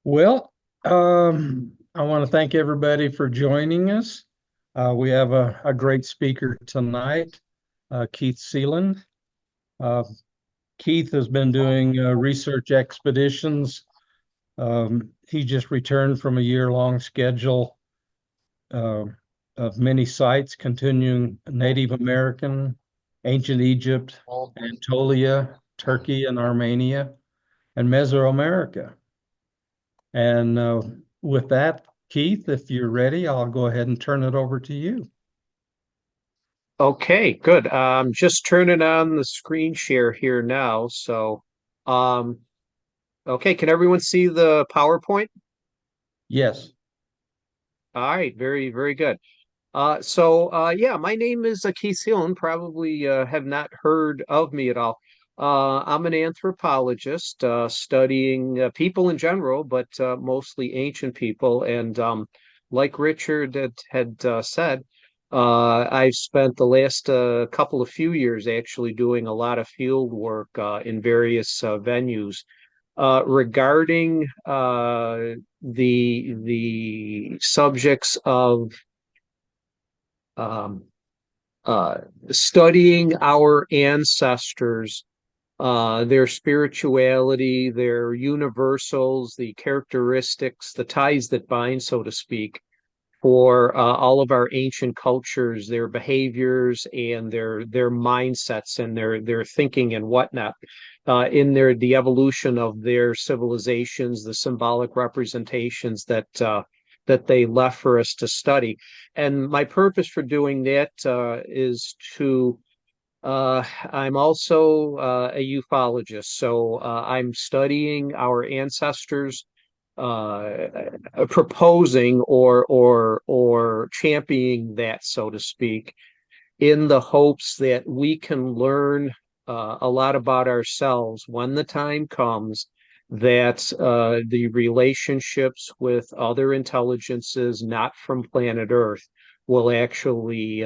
Well, I want to thank everybody for joining us. We have a great speaker tonight, Keith Seland. Uh, Keith has been doing research expeditions. He just returned from a year-long schedule uh, of many sites, continuing Native American, ancient Egypt, Anatolia, Turkey, and Armenia, and Meso-America. And with that, Keith, if you're ready, I'll go ahead and turn it over to you. Okay, good. Just turning on the screen share here now. Um, okay, can everyone see the PowerPoint? Yes. All right, very, very good. Yeah, my name is Keith Seland. Probably have not heard of me at all. I'm an anthropologist studying people in general, but mostly ancient people. And like Richard had said, I've spent the last few years actually doing a lot of field work in various venues regarding the subjects of um, uh, studying our ancestors, their spirituality, their universals, the characteristics, the ties that bind, so to speak, for all of our ancient cultures, their behaviors and their mindsets and their thinking and whatnot, in the evolution of their civilizations, the symbolic representations that they left for us to study. And my purpose for doing that is to I'm also a ufologist, so I'm studying our ancestors, proposing or championing that, so to speak, in the hopes that we can learn a lot about ourselves when the time comes that the relationships with other intelligences not from planet Earth will actually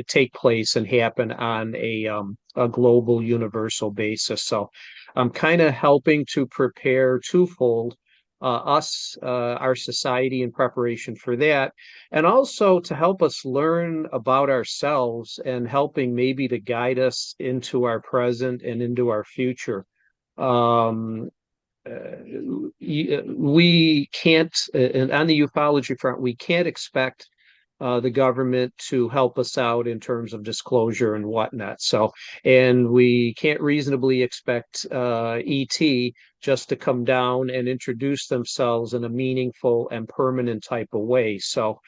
take place and happen on a global universal basis. So I'm kind of helping to prepare twofold our society in preparation for that, and also to help us learn about ourselves and helping maybe to guide us into our present and into our future. Um, we can't, and on the ufology front, we can't expect the government to help us out in terms of disclosure and whatnot. So, and we can't reasonably expect ET just to come down and introduce themselves in a meaningful and permanent type of way. So,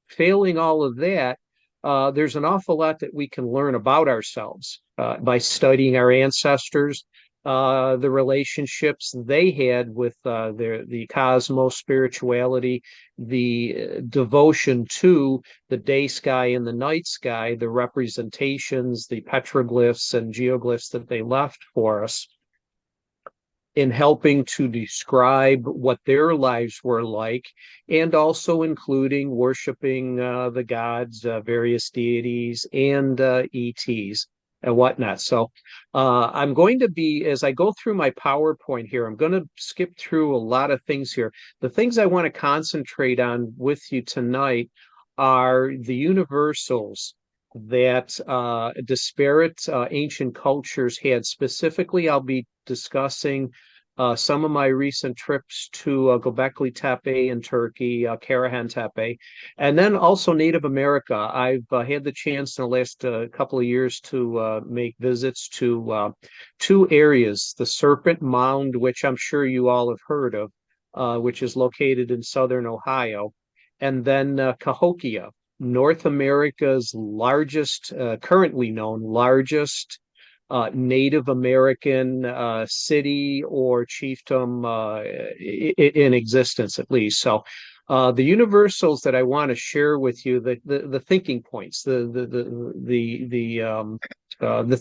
failing all of that, there's an awful lot that we can learn about ourselves by studying our ancestors, the relationships they had with the cosmos, spirituality, the devotion to the day sky and the night sky, the representations, the petroglyphs and geoglyphs that they left for us in helping to describe what their lives were like, and also including worshiping the gods, various deities, and ETs and whatnot. So I'm going to be, as I go through my PowerPoint here, I'm going to skip through a lot of things here. The things I want to concentrate on with you tonight are the universals that disparate ancient cultures had. Specifically, I'll be discussing some of my recent trips to Göbekli Tepe in Turkey, Karahan Tepe, and then also Native America. I've had the chance in the last couple of years to make visits to two areas: the Serpent Mound, which I'm sure you all have heard of, which is located in southern Ohio, and then Cahokia, North America's largest, currently known largest Native American city or chiefdom in existence, at least. So, the universals that I want to share with you, the thinking points, the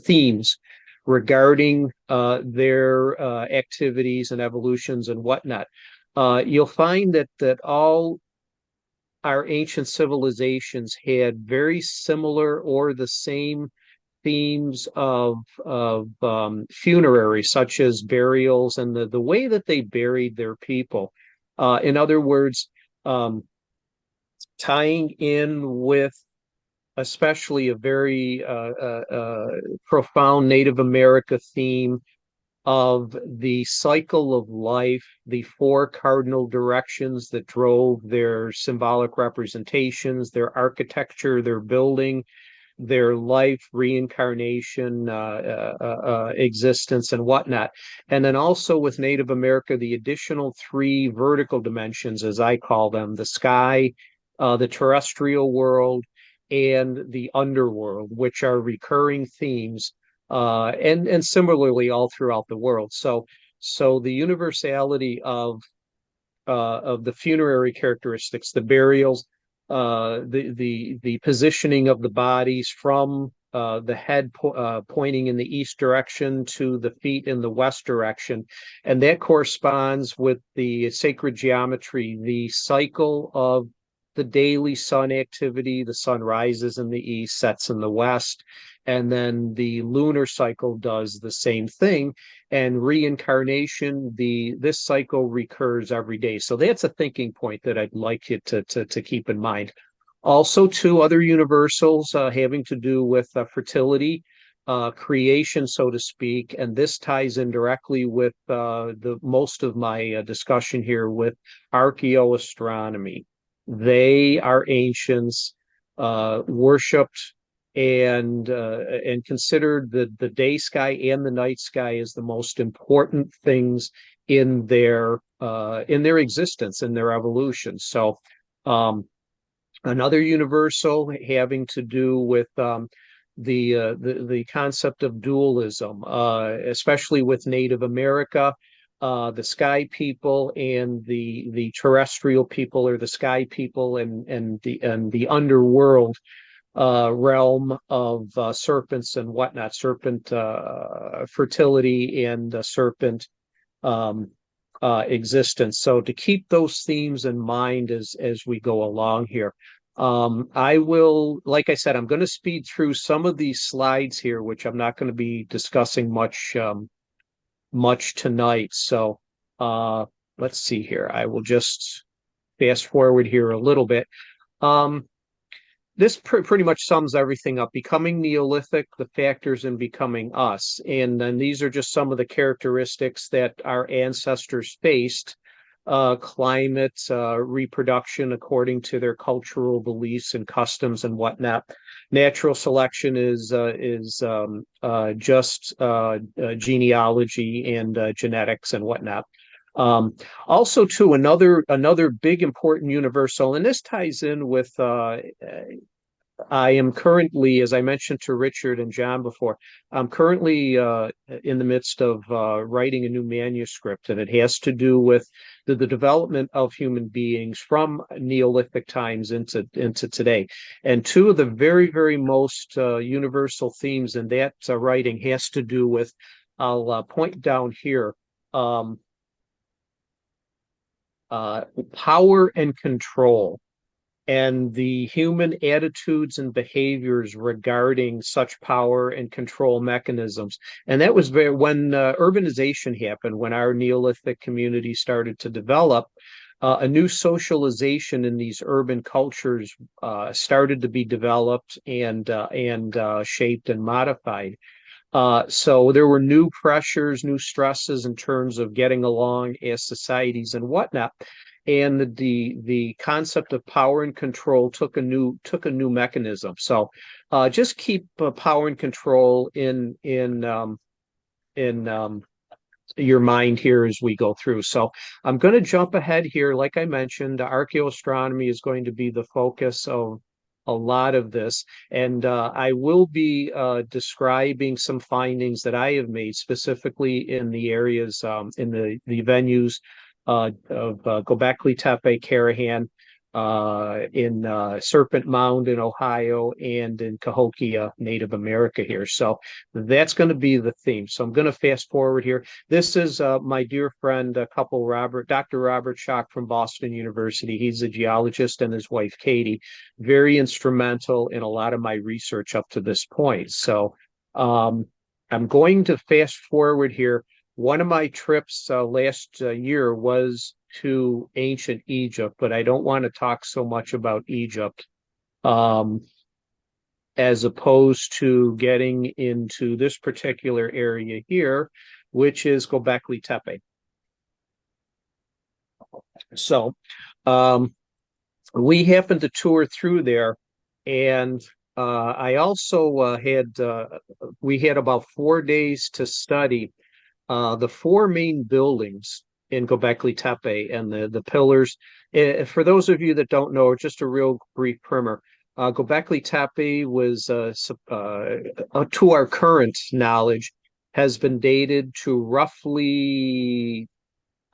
themes regarding their activities and evolutions and whatnot. You'll find that all our ancient civilizations had very similar or the same themes of funerary, such as burials and the way that they buried their people. In other words, tying in with especially a very profound Native America theme of the cycle of life, the four cardinal directions that drove their symbolic representations, their architecture, their building, their life, reincarnation, existence, and whatnot. And then also with Native America, the additional three vertical dimensions, as I call them, the sky, the terrestrial world, and the underworld, which are recurring themes, and similarly all throughout the world. So the universality of the funerary characteristics, the burials, the positioning of the bodies from the head pointing in the east direction to the feet in the west direction, and that corresponds with the sacred geometry, the cycle of the daily sun activity. The sun rises in the east, sets in the west, and then the lunar cycle does the same thing. And reincarnation, this cycle recurs every day. So that's a thinking point that I'd like you to keep in mind. Also, two other universals having to do with fertility, creation, so to speak, and this ties in directly with the most of my discussion here with archaeoastronomy. They are ancients, worshipped and considered the day sky and the night sky as the most important things in their existence, in their evolution. So another universal having to do with the concept of dualism, especially with Native America. The sky people and the terrestrial people, or the sky people and the underworld realm of serpents and whatnot, serpent fertility and serpent existence. So to keep those themes in mind as we go along here. I will, like I said, I'm going to speed through some of these slides here, which I'm not going to be discussing much tonight. So let's see here. I will just fast forward here a little bit. This pretty much sums everything up. Becoming Neolithic, the factors in becoming us. And then these are just some of the characteristics that our ancestors faced. Climate, reproduction according to their cultural beliefs and customs and whatnot. Natural selection is just genealogy and genetics and whatnot. Also, too, another big important universal, and this ties in with I am currently, as I mentioned to Richard and John before, I'm currently in the midst of writing a new manuscript, and it has to do with the development of human beings from Neolithic times into today. And two of the very, very most universal themes in that writing has to do with, I'll point down here, power and control, and the human attitudes and behaviors regarding such power and control mechanisms. And that was when urbanization happened, when our Neolithic community started to develop. A new socialization in these urban cultures started to be developed and shaped and modified. So there were new pressures, new stresses in terms of getting along as societies and whatnot. And the concept of power and control took a new mechanism. So just keep power and control in your mind here as we go through. So I'm going to jump ahead here. Like I mentioned, archaeoastronomy is going to be the focus of a lot of this, and I will be describing some findings that I have made specifically in the areas, in the venues of Gobekli Tepe, Karahan, in Serpent Mound in Ohio, and in Cahokia, Native America here. So that's going to be the theme. So I'm going to fast forward here. This is my dear friend, Dr. Robert Schock from Boston University. He's a geologist, and his wife, Katie, very instrumental in a lot of my research up to this point. So I'm going to fast forward here. One of my trips last year was to ancient Egypt, but I don't want to talk so much about Egypt as opposed to getting into this particular area here, which is Göbekli Tepe. So we happened to tour through there, and I also we had about 4 days to study the four main buildings in Göbekli Tepe and the pillars. For those of you that don't know, just a real brief primer. Göbekli Tepe was, to our current knowledge, has been dated to roughly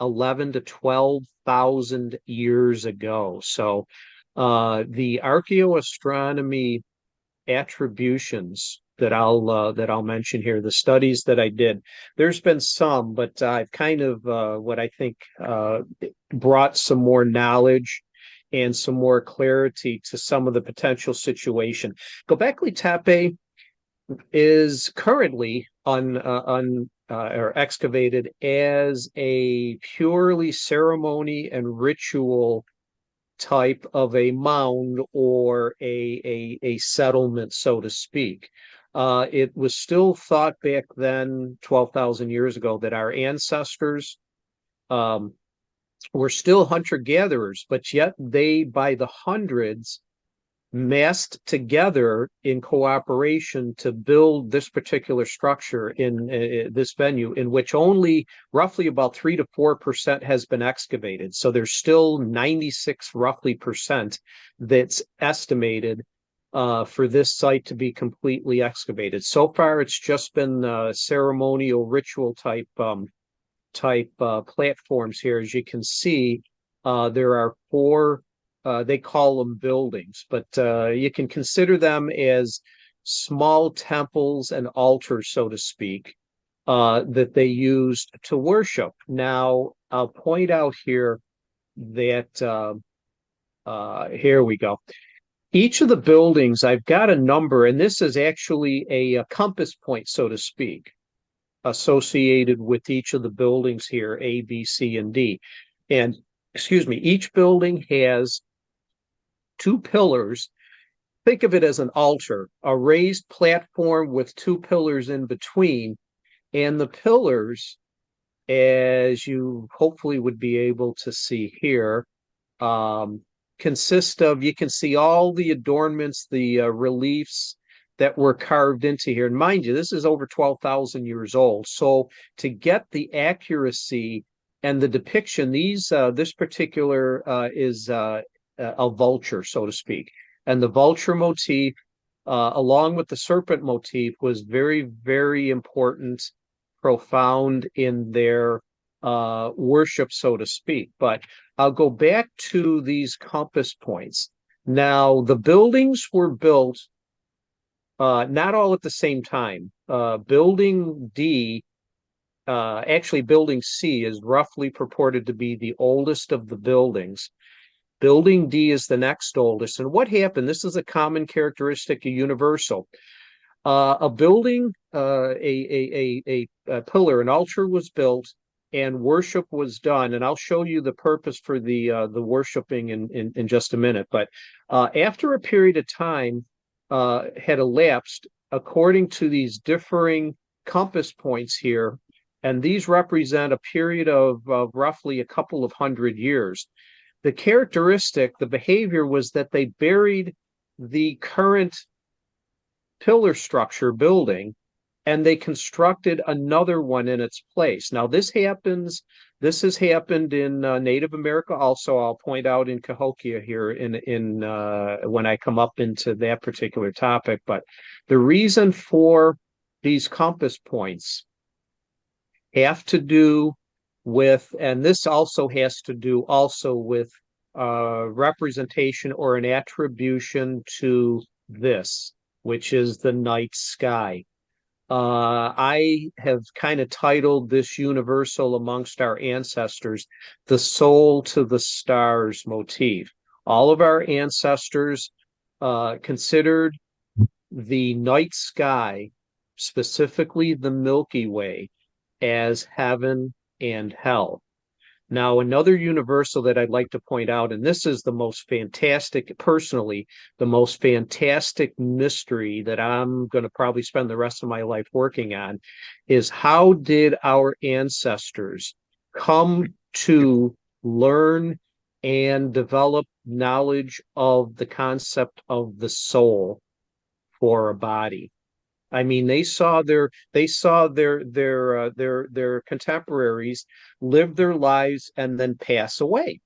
11 to 12,000 years ago. So the archaeoastronomy attributions that I'll mention here, the studies that I did, there's been some, but I've kind of what I think brought some more knowledge and some more clarity to some of the potential situation. Göbekli Tepe is currently or excavated as a purely ceremony and ritual type of a mound or a settlement, so to speak. It was still thought back then, 12,000 years ago, that our ancestors were still hunter-gatherers, but yet they, by the hundreds, massed together in cooperation to build this particular structure in this venue, in which only roughly about 3 to 4% has been excavated. So there's still 96 roughly percent that's estimated for this site to be completely excavated. So far, it's just been ceremonial ritual type platforms here. As you can see, there are four. They call them buildings, but you can consider them as small temples and altars, so to speak, that they used to worship. Now, I'll point out here that here we go. Each of the buildings, I've got a number, and this is actually a compass point, so to speak, associated with each of the buildings here, A, B, C, and D. And excuse me, each building has two pillars. Think of it as an altar, a raised platform with two pillars in between. And the pillars, as you hopefully would be able to see here, consist of, you can see all the adornments, the reliefs that were carved into here. And mind you, this is over 12,000 years old. So to get the accuracy and the depiction, this particular is a vulture, so to speak. And the vulture motif, along with the serpent motif, was very, very important, profound in their worship, so to speak. But I'll go back to these compass points. Now, the buildings were built not all at the same time. Building D, actually building C, is roughly purported to be the oldest of the buildings. Building D is the next oldest. And what happened? This is a common characteristic, a universal. A building, a pillar, an altar was built, and worship was done. And I'll show you the purpose for the worshiping in just a minute. But after a period of time had elapsed, according to these differing compass points here, and these represent a period of roughly a couple of hundred years. The characteristic, the behavior, was that they buried the current pillar structure building, and they constructed another one in its place. Now, this has happened in Native America also. I'll point out in Cahokia here in when I come up into that particular topic. But the reason for these compass points have to do with, and this also has to do also with representation or an attribution to this, which is the night sky. I have kind of titled this universal amongst our ancestors, the soul to the stars motif. All of our ancestors considered the night sky specifically the Milky Way, as heaven and hell. Now, another universal that I'd like to point out, and this is the most fantastic, personally, the most fantastic mystery that I'm going to probably spend the rest of my life working on, is how did our ancestors come to learn and develop knowledge of the concept of the soul for a body? I mean, they saw their contemporaries live their lives and then pass away.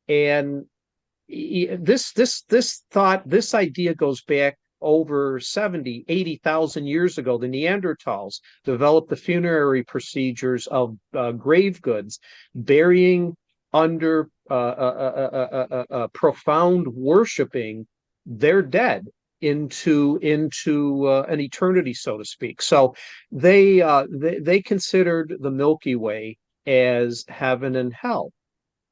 And this idea goes back over 70, 80,000 years ago. The Neanderthals developed the funerary procedures of grave goods, burying under profound worshiping their dead into an eternity, so to speak. So they considered the Milky Way as heaven and hell,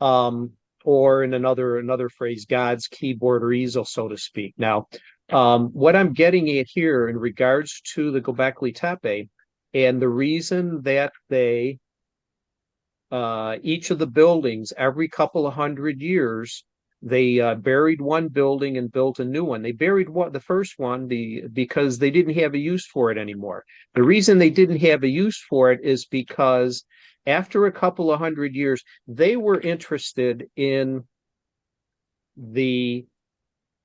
or in another phrase, God's keyboard or easel, so to speak. Now, what I'm getting at here in regards to the Göbekli Tepe, and the reason that they each of the buildings every couple of hundred years, they buried one building and built a new one. They buried the first one because they didn't have a use for it anymore. The reason they didn't have a use for it is because after a couple of hundred years, they were interested in the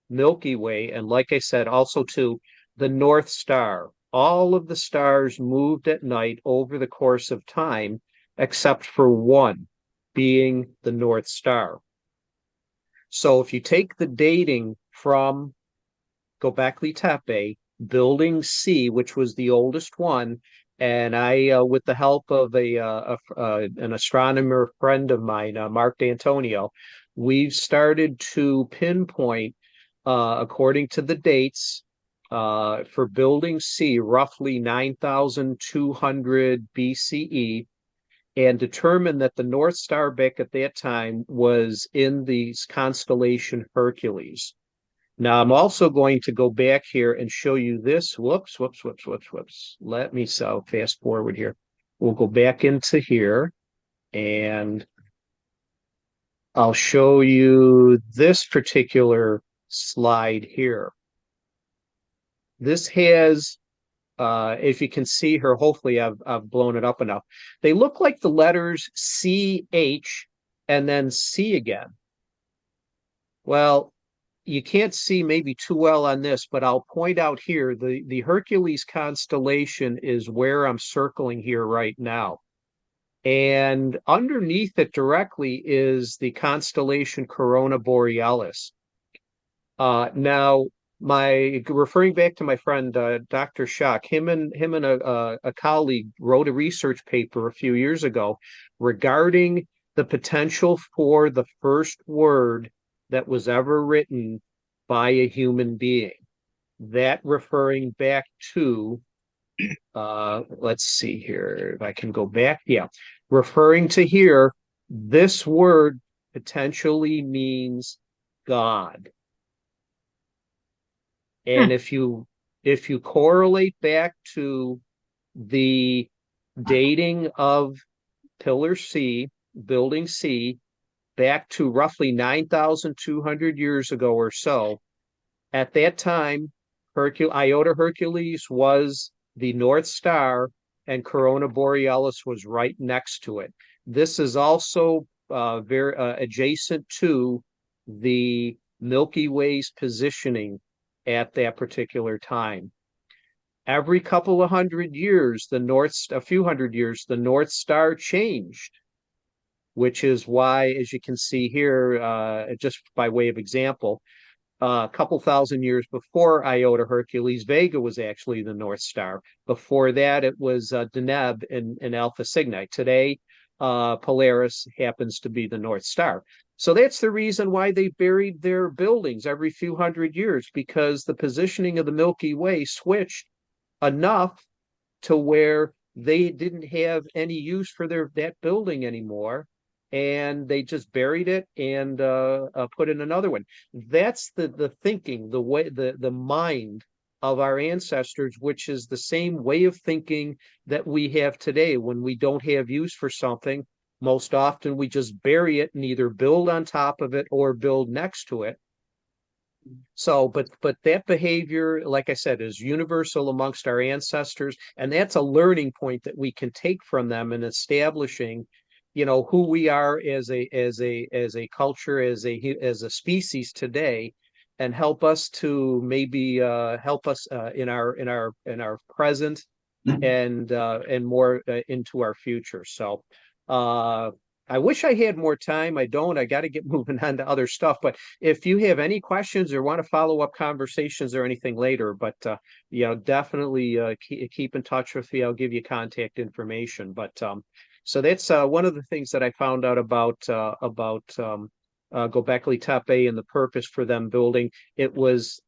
Milky Way, and like I said, also to the North Star. All of the stars moved at night over the course of time, except for one, being the North Star. So if you take the dating from Göbekli Tepe, Building C, which was the oldest one, and I, with the help of an astronomer friend of mine, Mark D'Antonio, we've started to pinpoint, according to the dates, for Building C, roughly 9,200 BCE, and determined that the North Star back at that time was in the constellation Hercules. Now, I'm also going to go back here and show you this. Whoops. Let me fast forward here. We'll go back into here, and I'll show you this particular slide here. This has, if you can see here, hopefully I've blown it up enough. They look like the letters CH and then C again. Well, you can't see maybe too well on this, but I'll point out here, the Hercules constellation is where I'm circling here right now. And underneath it directly is the constellation Corona Borealis. Now, referring back to my friend Dr. Schock, him and a colleague wrote a research paper a few years ago regarding the potential for the first word that was ever written by a human being. That referring back to, let's see here, if I can go back. Yeah, referring to here, this word potentially means God. And if you correlate back to the dating of Pillar C, Building C, back to roughly 9,200 years ago or so, at that time, Iota Hercules was the North Star, and Corona Borealis was right next to it. This is also very adjacent to the Milky Way's positioning at that particular time. Every couple of hundred years, a few hundred years, the North Star changed, which is why, as you can see here, just by way of example, a couple thousand years before Iota Hercules, Vega was actually the North Star. Before that, it was Deneb and Alpha Cygni. Today, Polaris happens to be the North Star. So that's the reason why they buried their buildings every few hundred years, because the positioning of the Milky Way switched enough to where they didn't have any use for that building anymore, and they just buried it and put in another one. That's the thinking, the way, the mind of our ancestors, which is the same way of thinking that we have today. When we don't have use for something, most often we just bury it and either build on top of it or build next to it. So, but that behavior, like I said, is universal amongst our ancestors, and that's a learning point that we can take from them in establishing, who we are as a culture, as a species today, and help us to maybe help us in our present and more into our future. So, I wish I had more time. I don't. I got to get moving on to other stuff. But if you have any questions or want to follow up conversations or anything later, but definitely keep in touch with me. I'll give you contact information. But so that's one of the things that I found out about Göbekli Tepe and the purpose for them building. It was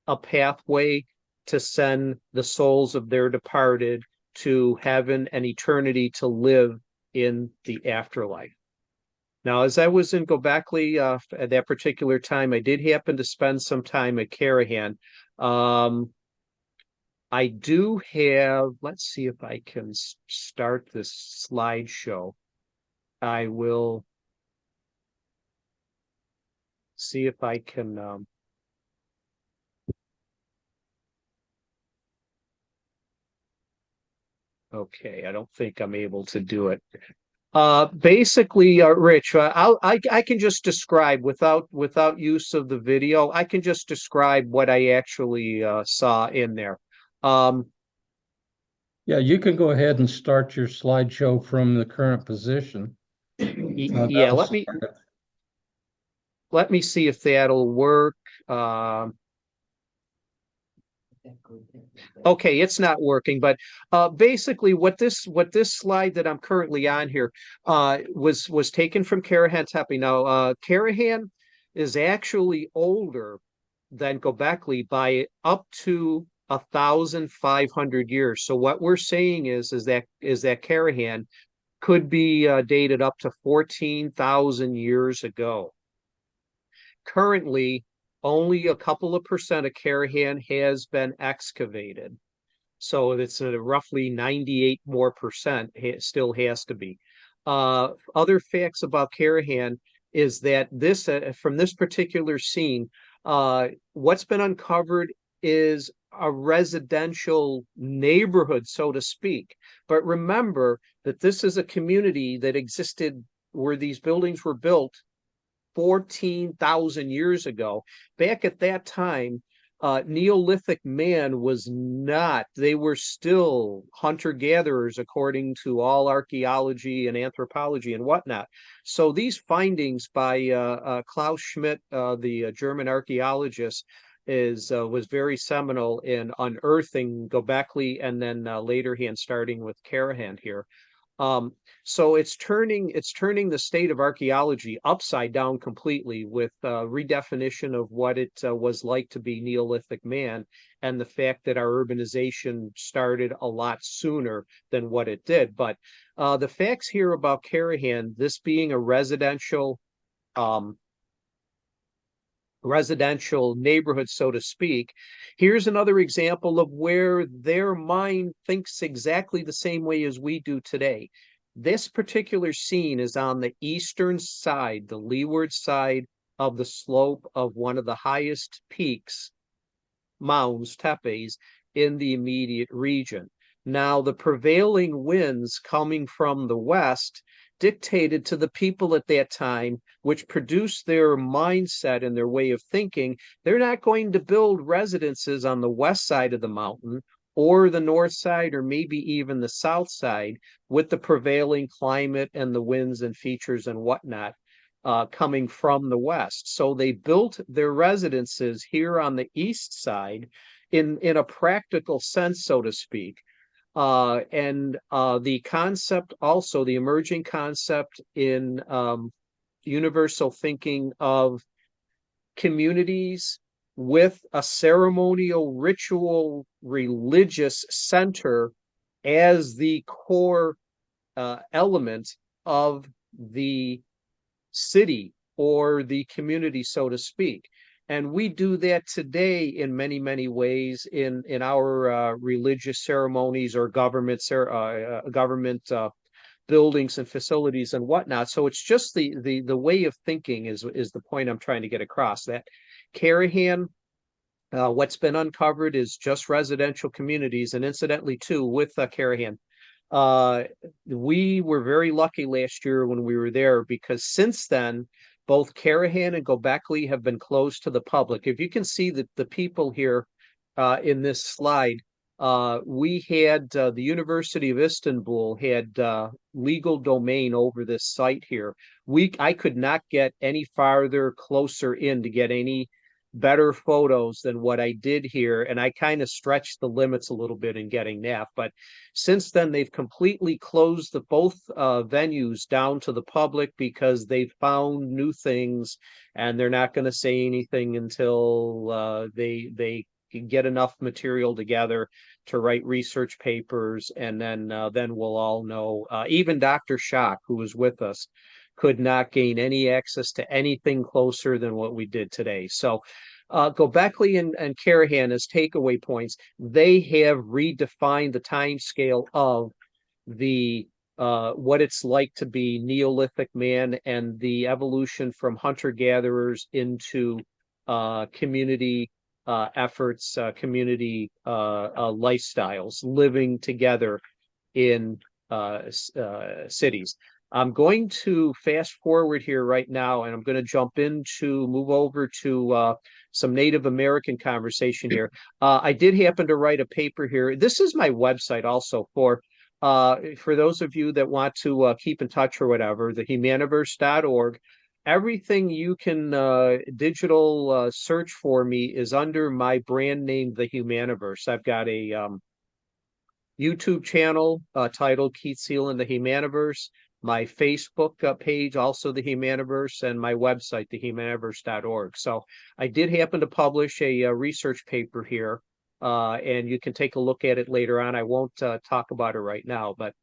a pathway to send the souls of their departed to heaven and eternity to live in the afterlife. Now, as I was in Göbekli at that particular time, I did happen to spend some time at Karahan. I do have, let's see if I can start this slideshow. I will see if I can okay, I don't think I'm able to do it. Basically, Rich, I can just describe without use of the video. I can just describe what I actually saw in there. Yeah, you can go ahead and start your slideshow from the current position. Yeah, let me see if that'll work. Okay, it's not working, but basically what this slide that I'm currently on here was taken from Karahan Tepe. Now, Karahan is actually older than Göbekli by up to 1,500 years. So what we're saying is that Karahan could be dated up to 14,000 years ago. Currently, only a couple of percent of Karahan has been excavated. So it's roughly 98 more percent still has to be. Other facts about Karahan is that this from this particular scene, what's been uncovered is a residential neighborhood, so to speak. But remember that this is a community that existed where these buildings were built 14,000 years ago. Back at that time, Neolithic man was not, they were still hunter-gatherers according to all archaeology and anthropology and whatnot. So these findings by Klaus Schmidt, the German archaeologist, was very seminal in unearthing Göbekli and then later hand starting with Karahan here. So it's turning the state of archaeology upside down completely with redefinition of what it was like to be Neolithic man, and the fact that our urbanization started a lot sooner than what it did. But the facts here about Karahan, this being a residential neighborhood, so to speak. Here's another example of where their mind thinks exactly the same way as we do today. This particular scene is on the eastern side, the leeward side of the slope of one of the highest peaks, mounds, tepes, in the immediate region. Now, the prevailing winds coming from the west dictated to the people at that time, which produced their mindset and their way of thinking. They're not going to build residences on the west side of the mountain or the north side or maybe even the south side with the prevailing climate and the winds and features and whatnot coming from the west. So they built their residences here on the east side in a practical sense, so to speak. And the concept, also the emerging concept in universal thinking of communities with a ceremonial, ritual, religious center as the core element of the city or the community, so to speak. And we do that today in many, many ways in our religious ceremonies or government buildings and facilities and whatnot. So it's just the way of thinking is the point I'm trying to get across. That Carahan, what's been uncovered is just residential communities, and incidentally too with Carahan. We were very lucky last year when we were there, because since then, both Carahan and Gobekli have been closed to the public. If you can see the people here in this slide, we had the University of Istanbul had legal domain over this site here. I could not get any farther closer in to get any better photos than what I did here. And I kind of stretched the limits a little bit in getting that. But since then, they've completely closed both venues down to the public because they've found new things, and they're not going to say anything until they can get enough material together to write research papers, and then we'll all know. Even Dr. Schock, who was with us, could not gain any access to anything closer than what we did today. So Gobekli and Carahan as takeaway points, they have redefined the time scale of the what it's like to be Neolithic man and the evolution from hunter-gatherers into community efforts, community lifestyles, living together in cities. I'm going to fast forward here right now, and I'm going to move over to some Native American conversation here. I did happen to write a paper here. This is my website also for those of you that want to keep in touch or whatever, the humaniverse.org. Everything you can digital search for me is under my brand name, The Humaniverse. I've got a YouTube channel titled Keith Seland, The Humaniverse, my Facebook page, also The Humaniverse, and my website, thehumaniverse.org. So I did happen to publish a research paper here, and you can take a look at it later on. I won't talk about it right now, but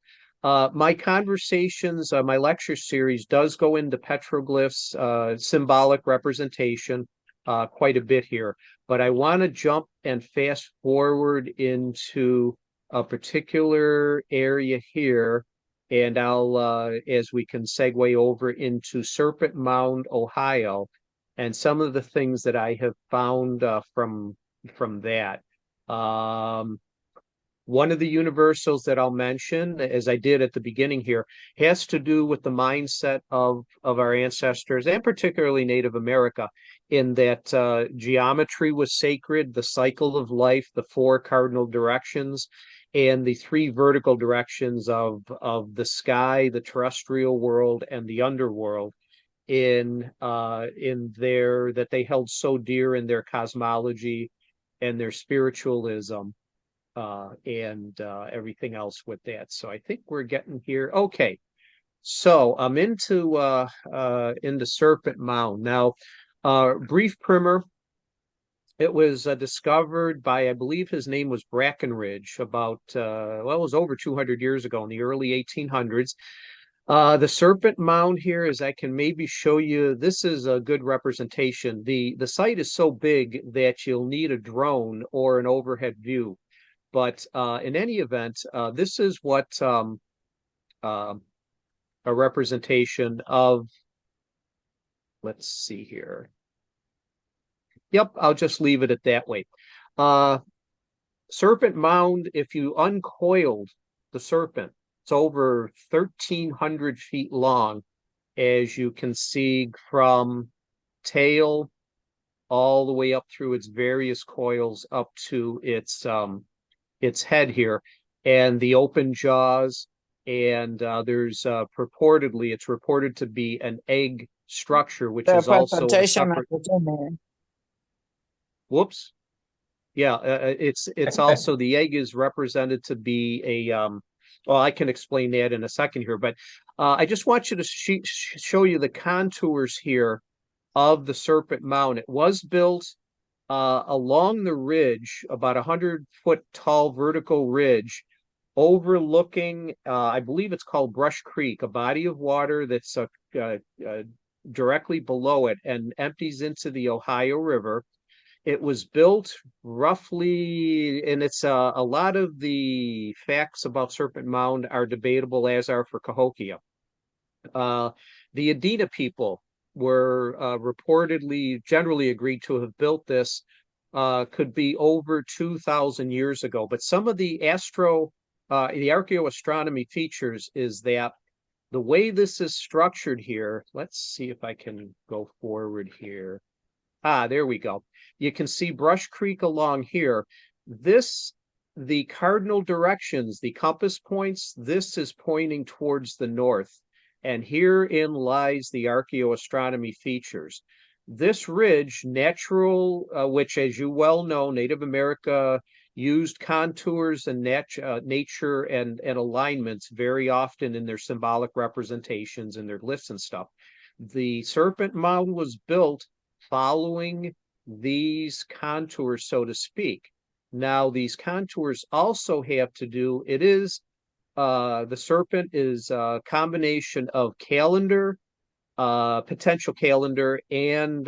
my conversations, my lecture series does go into petroglyphs, symbolic representation, quite a bit here. But I want to jump and fast forward into a particular area here, and I'll, as we can segue over into Serpent Mound, Ohio, and some of the things that I have found from that. One of the universals that I'll mention, as I did at the beginning here, has to do with the mindset of our ancestors, and particularly Native America, in that geometry was sacred, the cycle of life, the four cardinal directions, and the three vertical directions of the sky, the terrestrial world, and the underworld in their that they held so dear in their cosmology and their spiritualism, and everything else with that. So I think we're getting here. Okay, so I'm into Serpent Mound now. Brief primer. It was discovered by, I believe his name was Brackenridge, about, well, it was over 200 years ago in the early 1800s. The Serpent Mound here, as I can maybe show you, this is a good representation. The site is so big that you'll need a drone or an overhead view. But in any event, this is what a representation of, let's see here. Yep, I'll just leave it at that way. Serpent Mound, if you uncoiled the serpent, it's over 1,300 feet long, as you can see, from tail all the way up through its various coils up to its head here, and the open jaws. And there's it's reported to be an egg structure, which is also a separate. Whoops. Yeah, it's also, the egg is represented to be a well, I can explain that in a second here, but I just want you to show you the contours here of the Serpent Mound. It was built along the ridge, about 100-foot tall vertical ridge, overlooking, I believe it's called Brush Creek, a body of water that's directly below it and empties into the Ohio River. It was built roughly, and it's a lot of the facts about Serpent Mound are debatable, as are for Cahokia. The Adena people were reportedly generally agreed to have built this, could be over 2,000 years ago. But some of the archaeoastronomy features is that the way this is structured here, let's see if I can go forward here. There we go. You can see Brush Creek along here. The cardinal directions, the compass points, this is pointing towards the north. And herein lies the archaeoastronomy features. This ridge, natural, which, as you well know, Native America used contours and nature and alignments very often in their symbolic representations and their glyphs and stuff. The Serpent Mound was built following these contours, so to speak. Now, these contours also have to do, the serpent is a combination of calendar, potential calendar, and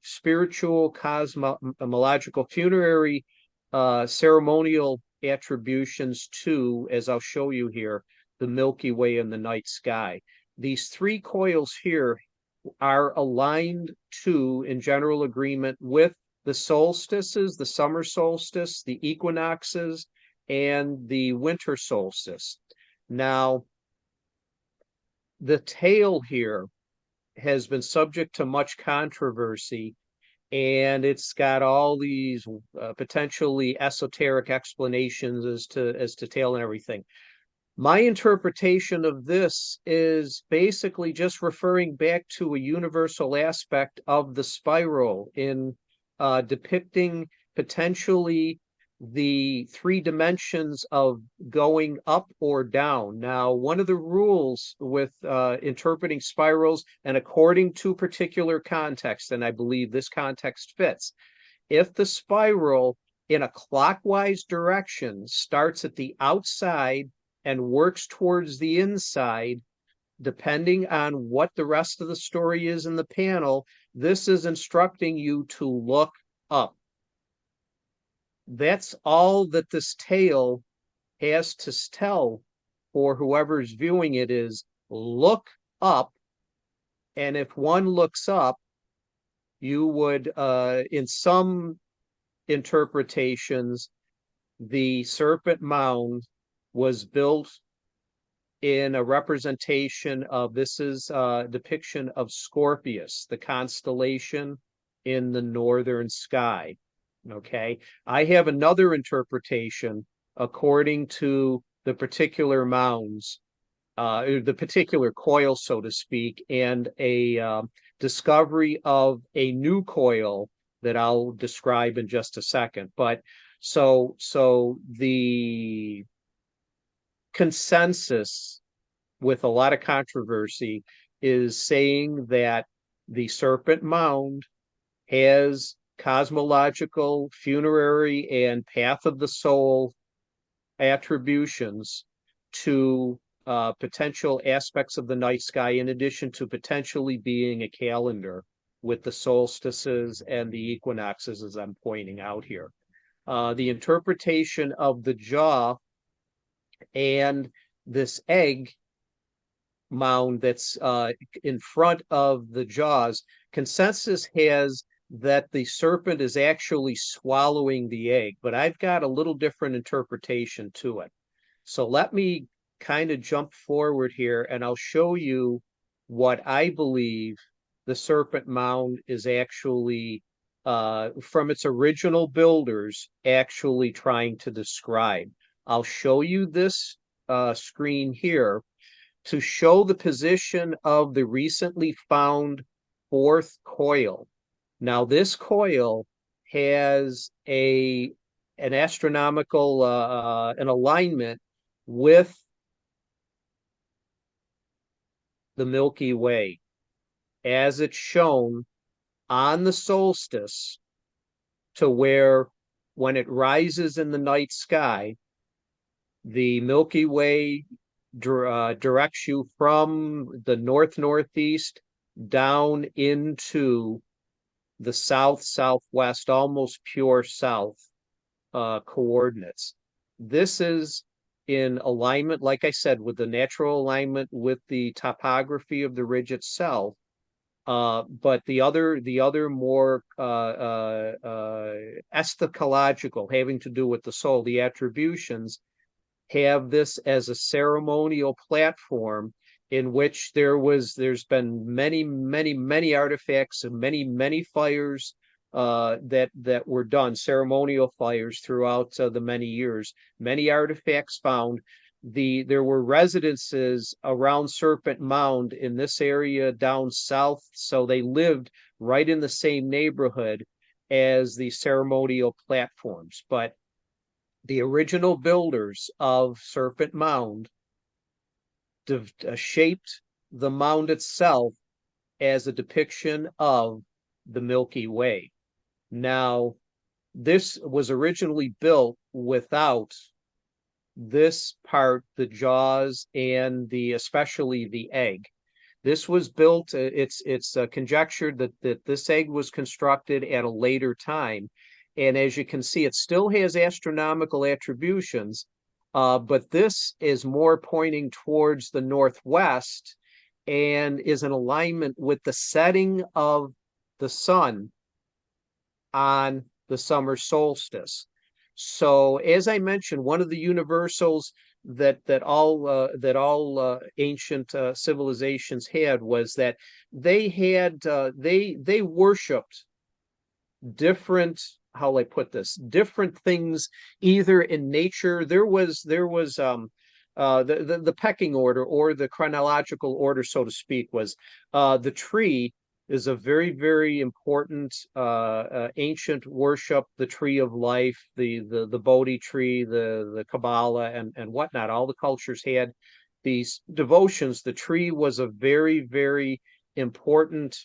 spiritual, cosmological, funerary, ceremonial attributions to, as I'll show you here, the Milky Way and the night sky. These three coils here are aligned to, in general agreement, with the solstices, the summer solstice, the equinoxes, and the winter solstice. Now, the tail here has been subject to much controversy, and it's got all these potentially esoteric explanations as to tail and everything. My interpretation of this is basically just referring back to a universal aspect of the spiral in depicting potentially the three dimensions of going up or down. Now, one of the rules with interpreting spirals, and according to particular context, and I believe this context fits, if the spiral in a clockwise direction starts at the outside and works towards the inside, depending on what the rest of the story is in the panel, this is instructing you to look up. That's all that this tale has to tell for whoever's viewing it, is look up. And if one looks up, you would, in some interpretations, the Serpent Mound was built in a representation of, this is a depiction of Scorpius, the constellation in the northern sky. Okay, I have another interpretation according to the particular mounds, the particular coil, so to speak, and a discovery of a new coil that I'll describe in just a second. But so the consensus, with a lot of controversy, is saying that the Serpent Mound has cosmological, funerary, and path of the soul attributions to potential aspects of the night sky, in addition to potentially being a calendar with the solstices and the equinoxes, as I'm pointing out here. The interpretation of the jaw and this egg mound that's in front of the jaws, consensus has that the serpent is actually swallowing the egg, but I've got a little different interpretation to it. So let me kind of jump forward here, and I'll show you what I believe the Serpent Mound is actually, from its original builders, actually trying to describe. I'll show you this screen here to show the position of the recently found fourth coil. Now, this coil has an astronomical an alignment with the Milky Way, as it's shown on the solstice, to where when it rises in the night sky, the Milky Way directs you from the north-northeast down into the south, southwest, almost pure south coordinates. This is in alignment, like I said, with the natural alignment with the topography of the ridge itself. But the other more eschatological, having to do with the soul, the attributions, have this as a ceremonial platform in which there's been many artifacts and many fires that were done, ceremonial fires throughout the many years, many artifacts found. There were residences around Serpent Mound in this area down south, so they lived right in the same neighborhood as the ceremonial platforms. But the original builders of Serpent Mound shaped the mound itself as a depiction of the Milky Way. Now, this was originally built without this part, the jaws, and especially the egg. This was built, it's conjectured that this egg was constructed at a later time. And as you can see, it still has astronomical attributions, but this is more pointing towards the northwest and is in alignment with the setting of the sun on the summer solstice. So, as I mentioned, one of the universals that all ancient civilizations had was that they worshipped different, how will I put this, different things either in nature. There was the pecking order, or the chronological order, so to speak, was the tree is a very important ancient worship, the tree of life, the Bodhi tree, the Kabbalah, and whatnot. All the cultures had these devotions. The tree was a very important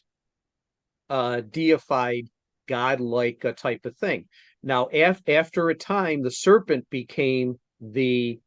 deified, godlike type of thing. Now, after a time, the serpent became the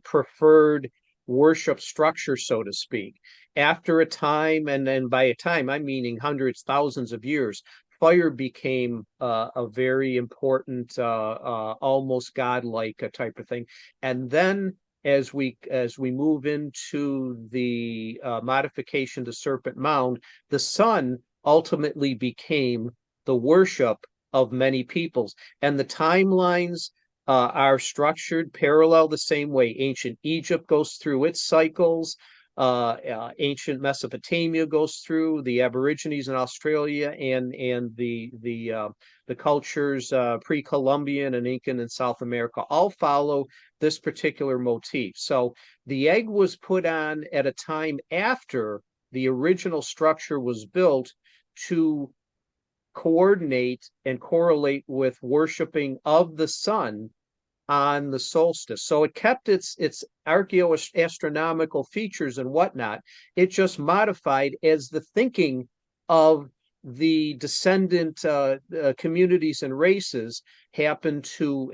preferred worship structure, so to speak. After a time, and then by a time, I'm meaning hundreds, thousands of years, fire became a very important, almost godlike type of thing. And then as we move into the modification to Serpent Mound, the sun ultimately became the worship of many peoples. And the timelines are structured parallel the same way. Ancient Egypt goes through its cycles. Ancient Mesopotamia goes through, the Aborigines in Australia, and the cultures pre-Columbian and Incan in South America all follow this particular motif. So the egg was put on at a time after the original structure was built to coordinate and correlate with worshiping of the sun on the solstice. So it kept its archaeoastronomical features and whatnot. It just modified as the thinking of the descendant communities and races happen to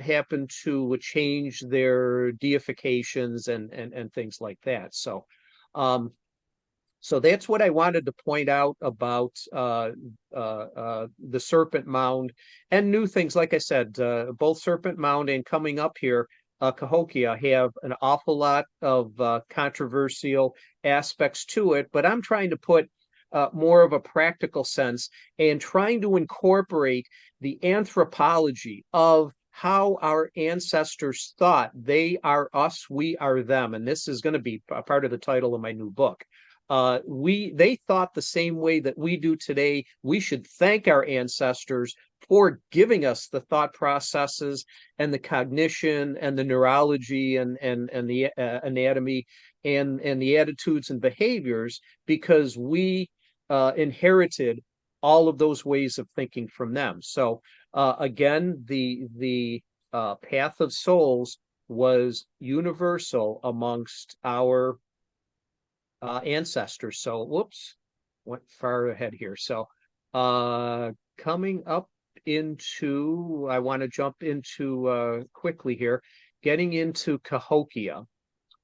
change their deifications and things like that. So so that's what I wanted to point out about the Serpent Mound and new things. Like I said, both Serpent Mound and coming up here, Cahokia, have an awful lot of controversial aspects to it, but I'm trying to put more of a practical sense and trying to incorporate the anthropology of how our ancestors thought. They are us, we are them. And this is going to be a part of the title of my new book. They thought the same way that we do today. We should thank our ancestors for giving us the thought processes and the cognition and the neurology and the anatomy and the attitudes and behaviors, because we inherited all of those ways of thinking from them. So again, the path of souls was universal amongst our ancestors. So whoops, went far ahead here. So coming up into, I want to jump into quickly here, getting into Cahokia.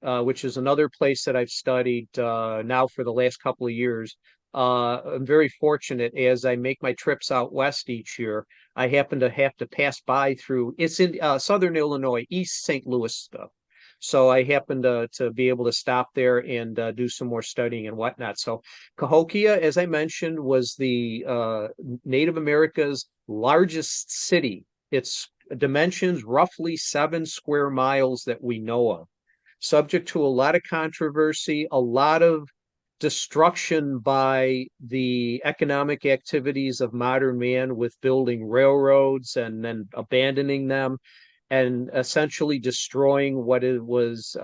which is another place that I've studied now for the last couple of years. I'm very fortunate as I make my trips out west each year. I happen to have to pass by through, it's in southern Illinois, East St. Louis stuff. So I happen to be able to stop there and do some more studying and whatnot. So Cahokia, as I mentioned, was the Native America's largest city. Its dimensions roughly 7 square miles that we know of, subject to a lot of controversy, a lot of destruction by the economic activities of modern man with building railroads and then abandoning them and essentially destroying what it was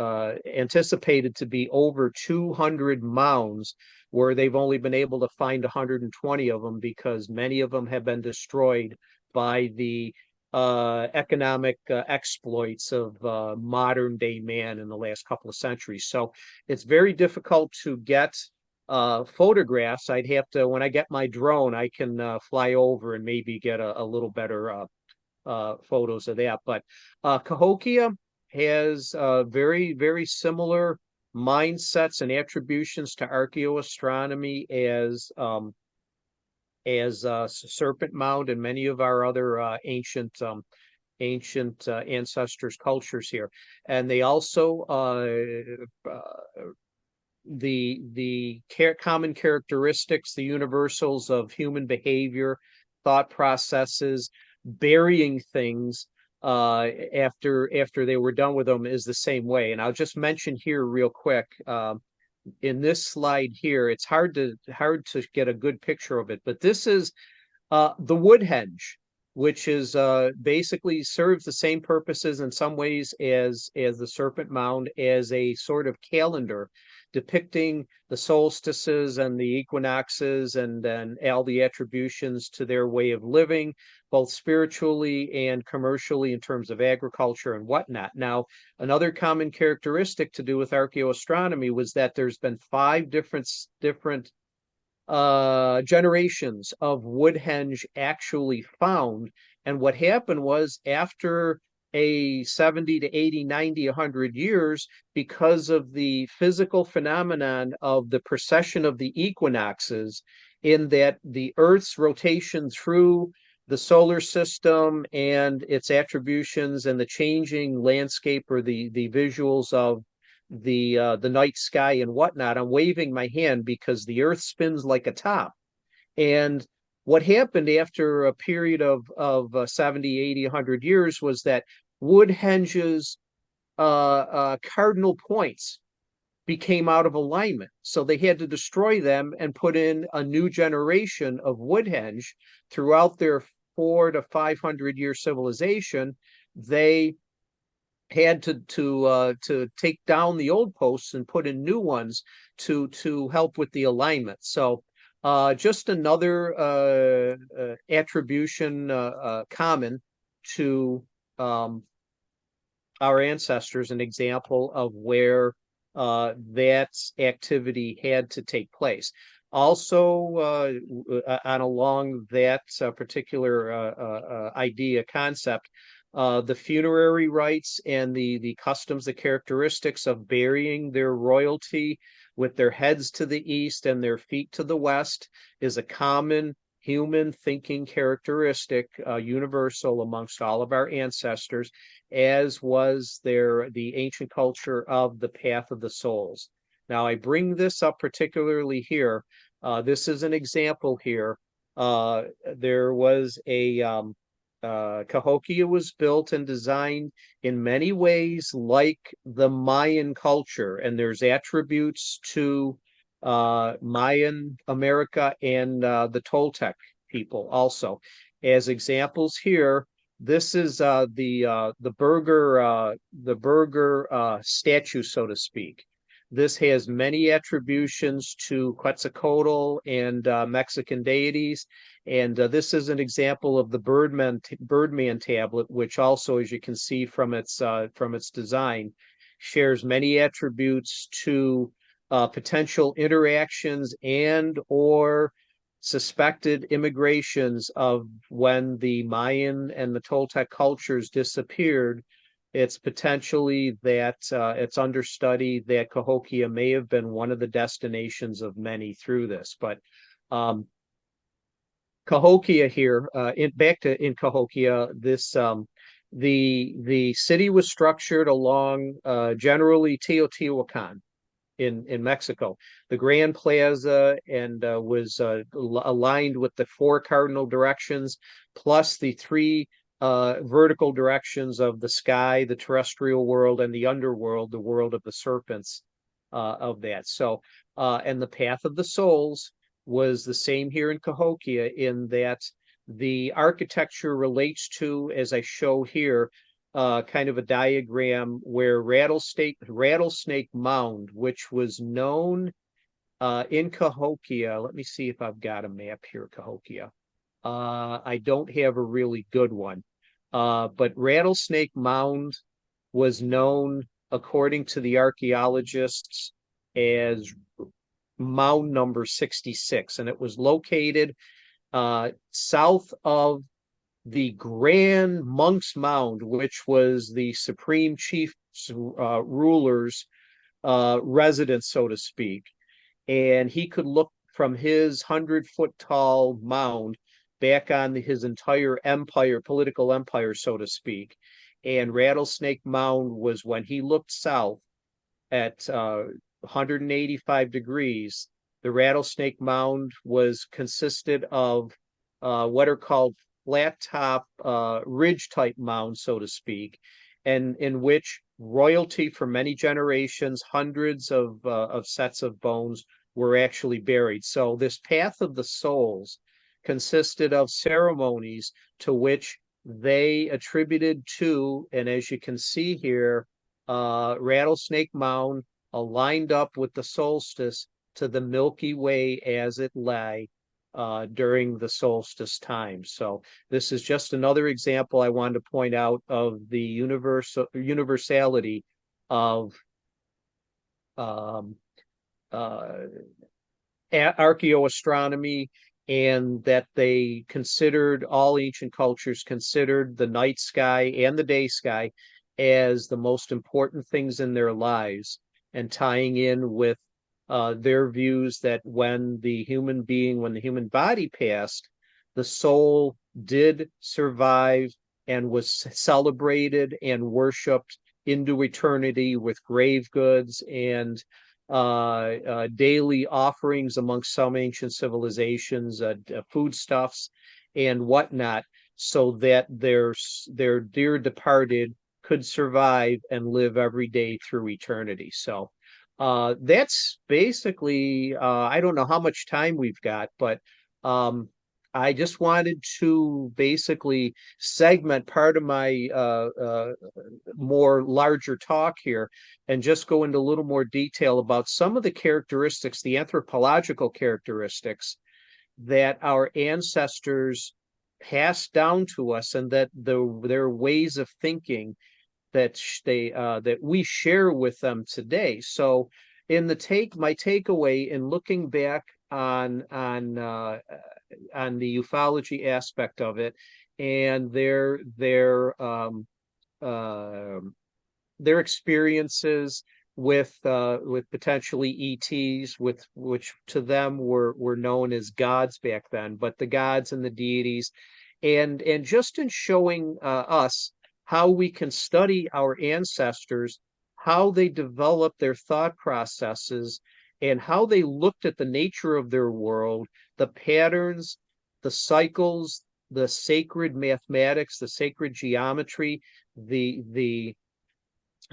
anticipated to be over 200 mounds, where they've only been able to find 120 of them because many of them have been destroyed by the economic exploits of modern day man in the last couple of centuries. So it's very difficult to get photographs. I'd have to, when I get my drone, I can fly over and maybe get a little better photos of that. But Cahokia has very, very similar mindsets and attributions to archaeoastronomy as Serpent Mound and many of our other ancient ancestors' cultures here. And they also the common characteristics, the universals of human behavior, thought processes, burying things after they were done with them is the same way. And I'll just mention here real quick. In this slide here, it's hard to get a good picture of it, but this is the woodhenge, which is basically serves the same purposes in some ways as the Serpent Mound, as a sort of calendar depicting the solstices and the equinoxes and then all the attributions to their way of living, both spiritually and commercially in terms of agriculture and whatnot. Now, another common characteristic to do with archaeoastronomy was that there's been 5 different generations of woodhenge actually found. And what happened was, after a 70 to 80, 90, 100 years, because of the physical phenomenon of the precession of the equinoxes, in that the Earth's rotation through the solar system and its attributions and the changing landscape or the visuals of the night sky and whatnot. I'm waving my hand because the Earth spins like a top. And what happened after a period of 70, 80, 100 years was that woodhenge's cardinal points became out of alignment. So they had to destroy them and put in a new generation of woodhenge. Throughout their 400 to 500 year civilization, they had to take down the old posts and put in new ones to help with the alignment. So just another attribution common to our ancestors, an example of where that activity had to take place. Also, on along that particular idea concept, the funerary rites and the customs, the characteristics of burying their royalty with their heads to the east and their feet to the west is a common human thinking characteristic, universal amongst all of our ancestors, as was the ancient culture of the path of the souls. Now, I bring this up particularly here. This is an example here. There was Cahokia was built and designed in many ways like the Mayan culture, and there's attributes to Mayan America and the Toltec people also. As examples here, this is the burger statue, so to speak. This has many attributions to Quetzalcoatl and Mexican deities. And this is an example of the Birdman tablet, which also, as you can see from its design, shares many attributes to potential interactions and or suspected immigrations of when the Mayan and the Toltec cultures disappeared it's potentially that it's understudy that Cahokia may have been one of the destinations of many through this. But Cahokia here, in Cahokia, the city was structured along generally Teotihuacan in Mexico. The Grand Plaza and was aligned with the four cardinal directions, plus the three vertical directions of the sky, the terrestrial world, and the underworld, the world of the serpents of that. So, and the path of the souls was the same here in Cahokia, in that the architecture relates to, as I show here, kind of a diagram where Rattlesnake Mound, which was known in Cahokia. Let me see if I've got a map here, Cahokia. I don't have a really good one. But Rattlesnake Mound was known, according to the archaeologists, as mound number 66, and it was located south of the Grand Monk's Mound, which was the supreme chief's ruler's residence, so to speak. And he could look from his 100-foot tall mound back on his entire empire, political empire, so to speak. And Rattlesnake Mound was, when he looked south at 185 degrees, the Rattlesnake Mound consisted of what are called flat top ridge type mounds, so to speak, and in which royalty for many generations, hundreds of sets of bones were actually buried. So this path of the souls consisted of ceremonies to which they attributed to, and as you can see here, Rattlesnake Mound aligned up with the solstice to the Milky Way as it lay during the solstice time. So this is just another example I wanted to point out of the universality of archaeoastronomy, and that they considered, all ancient cultures considered, the night sky and the day sky as the most important things in their lives, and tying in with their views that when the human body passed, the soul did survive and was celebrated and worshipped into eternity with grave goods and daily offerings amongst some ancient civilizations, foodstuffs and whatnot, so that their dear departed could survive and live every day through eternity. So that's basically, I don't know how much time we've got, but I just wanted to basically segment part of my more larger talk here and just go into a little more detail about some of the characteristics, the anthropological characteristics that our ancestors passed down to us, and that their ways of thinking that that we share with them today. So in my takeaway in looking back on the ufology aspect of it, and their experiences with potentially ETs, which to them were known as gods back then, but the gods and the deities, and just in showing us how we can study our ancestors, how they developed their thought processes, and how they looked at the nature of their world, the patterns, the cycles, the sacred mathematics, the sacred geometry, the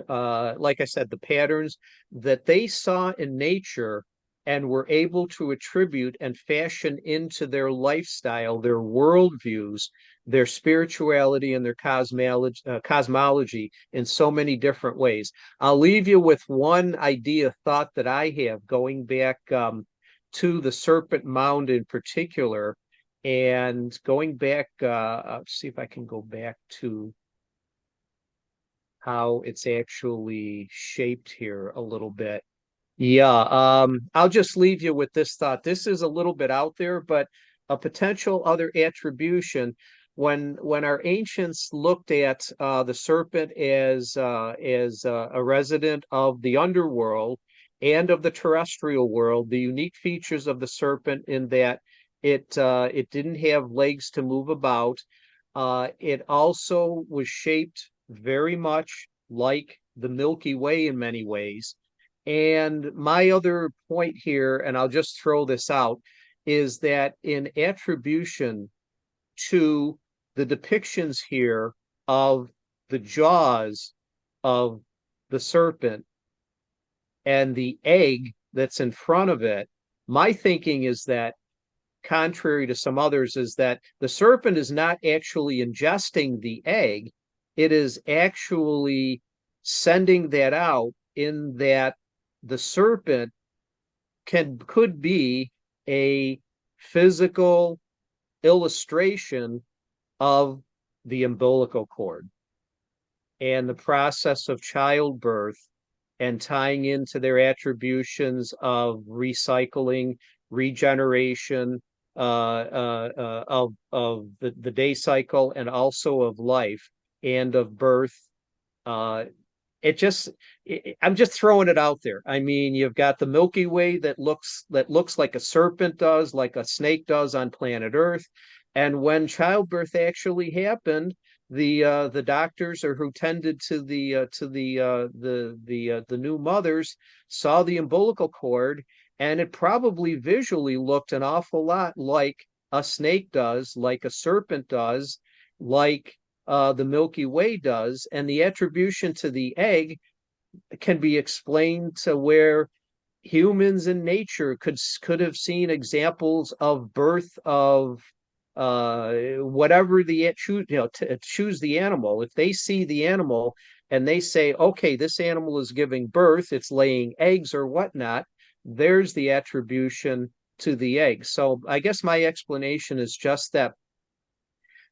like I said, the patterns that they saw in nature and were able to attribute and fashion into their lifestyle, their worldviews, their spirituality, and their cosmology in so many different ways. I'll leave you with one thought that I have, going back to the Serpent Mound in particular, and going back, see if I can go back to how it's actually shaped here a little bit. Yeah, I'll just leave you with this thought. This is a little bit out there, but a potential other attribution when our ancients looked at the serpent as a resident of the underworld and of the terrestrial world, the unique features of the serpent in that it didn't have legs to move about. It also was shaped very much like the Milky Way in many ways. And my other point here, and I'll just throw this out, is that in attribution to the depictions here of the jaws of the serpent and the egg that's in front of it, my thinking is that, contrary to some others, is that the serpent is not actually ingesting the egg. It is actually sending that out, in that the serpent could be a physical illustration of the umbilical cord and the process of childbirth, and tying into their attributions of recycling, regeneration, of the day cycle, and also of life and of birth. I'm just throwing it out there. I mean, you've got the Milky Way that looks like a serpent does, like a snake does on planet Earth. And when childbirth actually happened, the doctors, or who tended to the new mothers, saw the umbilical cord, and it probably visually looked an awful lot like a snake does, like a serpent does, like the Milky Way does. And the attribution to the egg can be explained to where humans in nature could have seen examples of birth of whatever choose the animal. If they see the animal and they say, okay, this animal is giving birth, it's laying eggs or whatnot, there's the attribution to the egg. So I guess my explanation is just that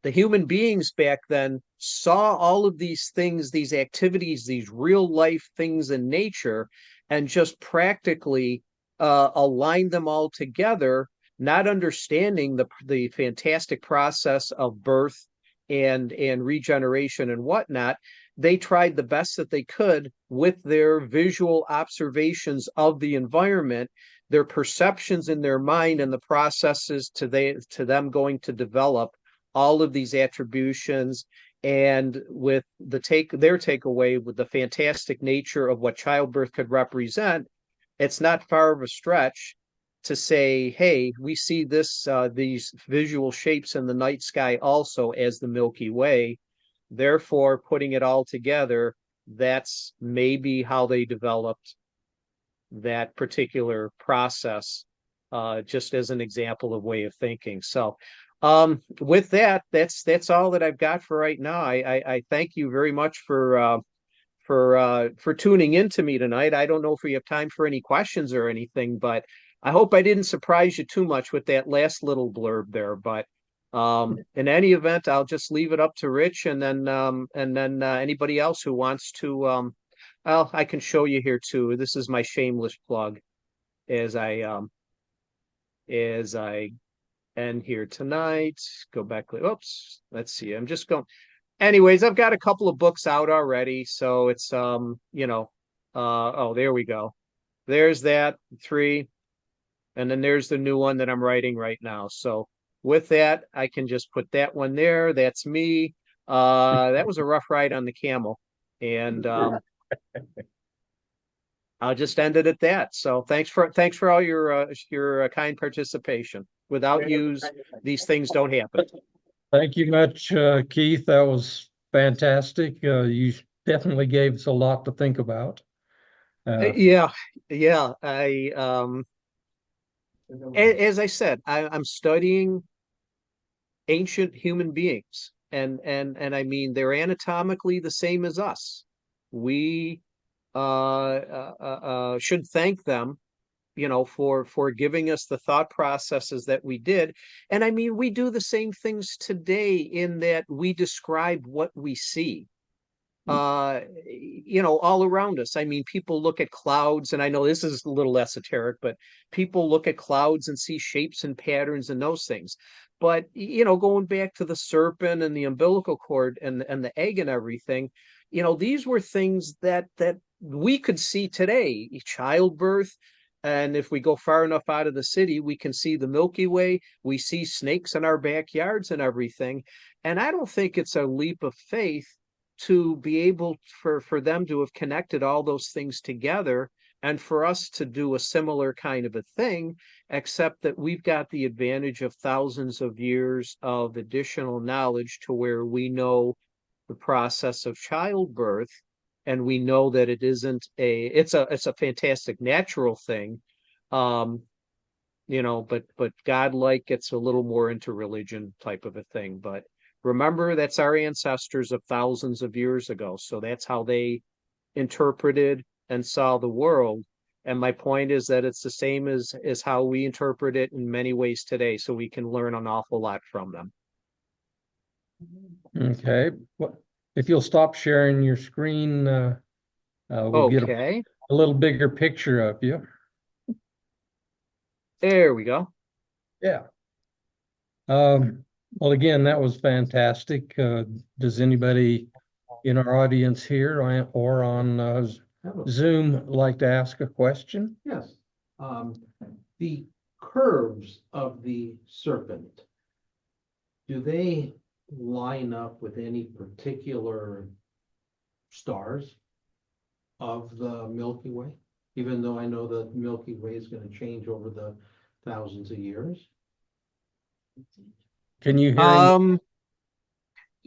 the human beings back then saw all of these things, these activities, these real life things in nature, and just practically aligned them all together, not understanding the fantastic process of birth and regeneration and whatnot. They tried the best that they could with their visual observations of the environment, their perceptions in their mind, and the processes to them going to develop all of these attributions. And with their takeaway with the fantastic nature of what childbirth could represent, it's not far of a stretch to say, hey, we see these visual shapes in the night sky also as the Milky Way. Therefore, putting it all together, that's maybe how they developed that particular process, just as an example of way of thinking. So with that, that's all that I've got for right now. I thank you very much for tuning in to me tonight. I don't know if we have time for any questions or anything, but I hope I didn't surprise you too much with that last little blurb there. But in any event, I'll just leave it up to Rich, and then anybody else who wants to. Well, I can show you here too. This is my shameless plug as I end here tonight. Go back. Oops. Let's see. I'm just going. Anyways, I've got a couple of books out already, so it's oh, there we go. There's that 3, and then there's the new one that I'm writing right now. So with that, I can just put that one there. That's me. That was a rough ride on the camel, and I'll just end it at that. So thanks for all your kind participation. Without you, these things don't happen. Thank you much, Keith. That was fantastic. You definitely gave us a lot to think about. Yeah. As I said, I'm studying ancient human beings, and I mean, they're anatomically the same as us. We should thank them, for giving us the thought processes that we did. And I mean, we do the same things today, in that we describe what we see. all around us. I mean, people look at clouds, and I know this is a little esoteric, but people look at clouds and see shapes and patterns and those things. But going back to the serpent and the umbilical cord and the egg and everything, these were things that we could see today. Childbirth, and if we go far enough out of the city, we can see the Milky Way. We see snakes in our backyards and everything. And I don't think it's a leap of faith to be able for them to have connected all those things together, and for us to do a similar kind of a thing, except that we've got the advantage of thousands of years of additional knowledge to where we know the process of childbirth, and we know that it's a fantastic natural thing. But godlike gets a little more into religion type of a thing. But remember, that's our ancestors of thousands of years ago. So that's how they interpreted and saw the world. And my point is that it's the same as how we interpret it in many ways today. So we can learn an awful lot from them. Okay. Well, if you'll stop sharing your screen, we'll get a little bigger picture of you. There we go. Yeah. Well, again, that was fantastic. Does anybody in our audience here or on Zoom like to ask a question? Yes. The curves of the serpent, do they line up with any particular stars of the Milky Way? Even though I know the Milky Way is going to change over the thousands of years. Can you hear?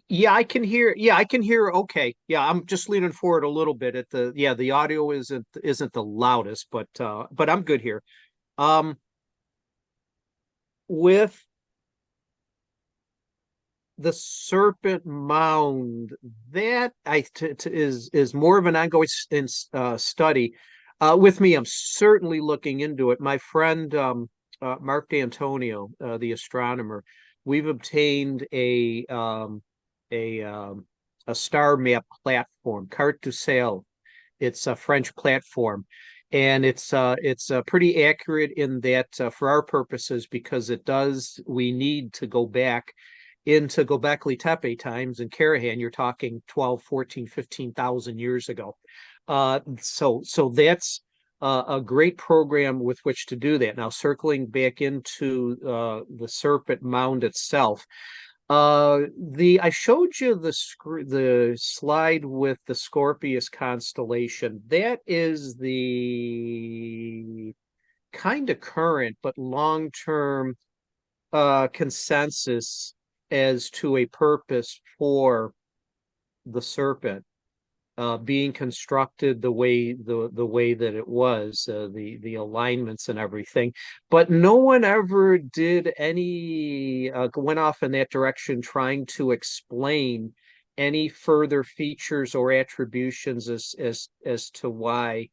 Yeah, I can hear. Yeah, I can hear. Okay. Yeah, I'm just leaning forward a little bit at the audio isn't the loudest, but I'm good here. With the serpent mound, that is more of an ongoing study. With me, I'm certainly looking into it. My friend Mark D'Antonio, the astronomer, we've obtained a star map platform, Carte du Ciel. It's a French platform, and it's pretty accurate in that for our purposes, because we need to go back into Göbekli Tepe times in Karahan. You're talking 12, 14, 15,000 years ago. So that's a great program with which to do that. Now, circling back into the serpent mound itself, I showed you the slide with the Scorpius constellation. That is the kind of current but long-term consensus as to a purpose for the serpent being constructed the way that it was, the alignments and everything. But no one ever did went off in that direction trying to explain any further features or attributions as to why,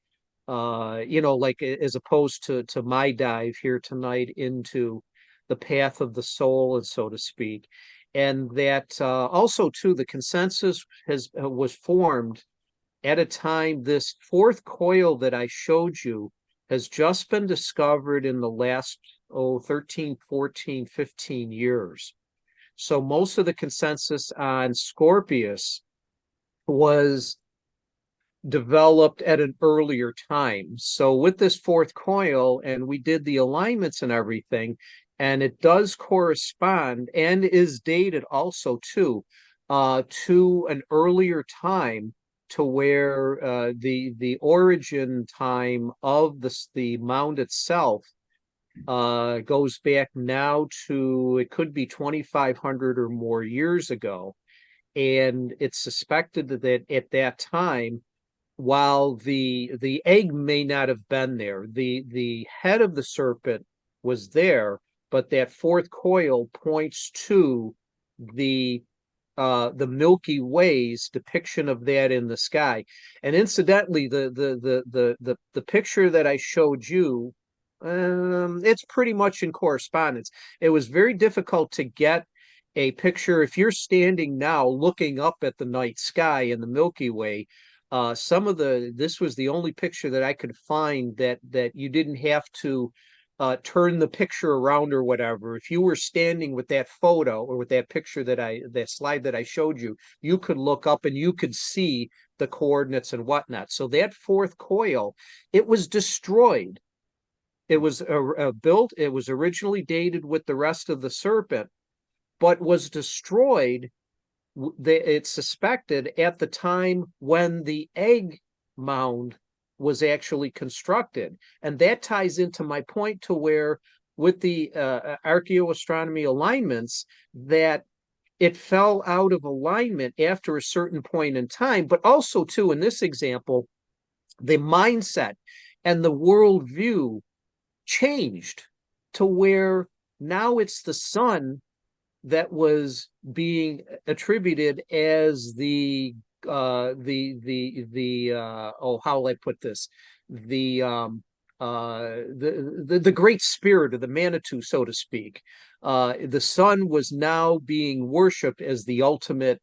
like as opposed to my dive here tonight into the path of the soul, and so to speak. And that also too, the consensus was formed at a time. This fourth coil that I showed you has just been discovered in the last 13, 14, 15 years. So most of the consensus on Scorpius was developed at an earlier time. So with this fourth coil, and we did the alignments and everything, and it does correspond and is dated also too to an earlier time, to where the origin time of the mound itself goes back now to, it could be 2,500 or more years ago. And it's suspected that at that time, while the egg may not have been there, the head of the serpent was there, but that fourth coil points to the Milky Way's depiction of that in the sky. And incidentally, the picture that I showed you, it's pretty much in correspondence. It was very difficult to get a picture, if you're standing now looking up at the night sky and the Milky Way, this was the only picture that I could find that you didn't have to turn the picture around or whatever. If you were standing with that photo or with that picture that slide that I showed you, you could look up and you could see the coordinates and whatnot. So that fourth coil, it was destroyed. It was built, it was originally dated with the rest of the serpent, but was destroyed, it's suspected, at the time when the egg mound was actually constructed. And that ties into my point to where with the archaeoastronomy alignments, that it fell out of alignment after a certain point in time, but also too, in this example, the mindset and the worldview changed to where now it's the sun that was being attributed as how will I put this, the great spirit of the Manitou, so to speak. The sun was now being worshipped as the ultimate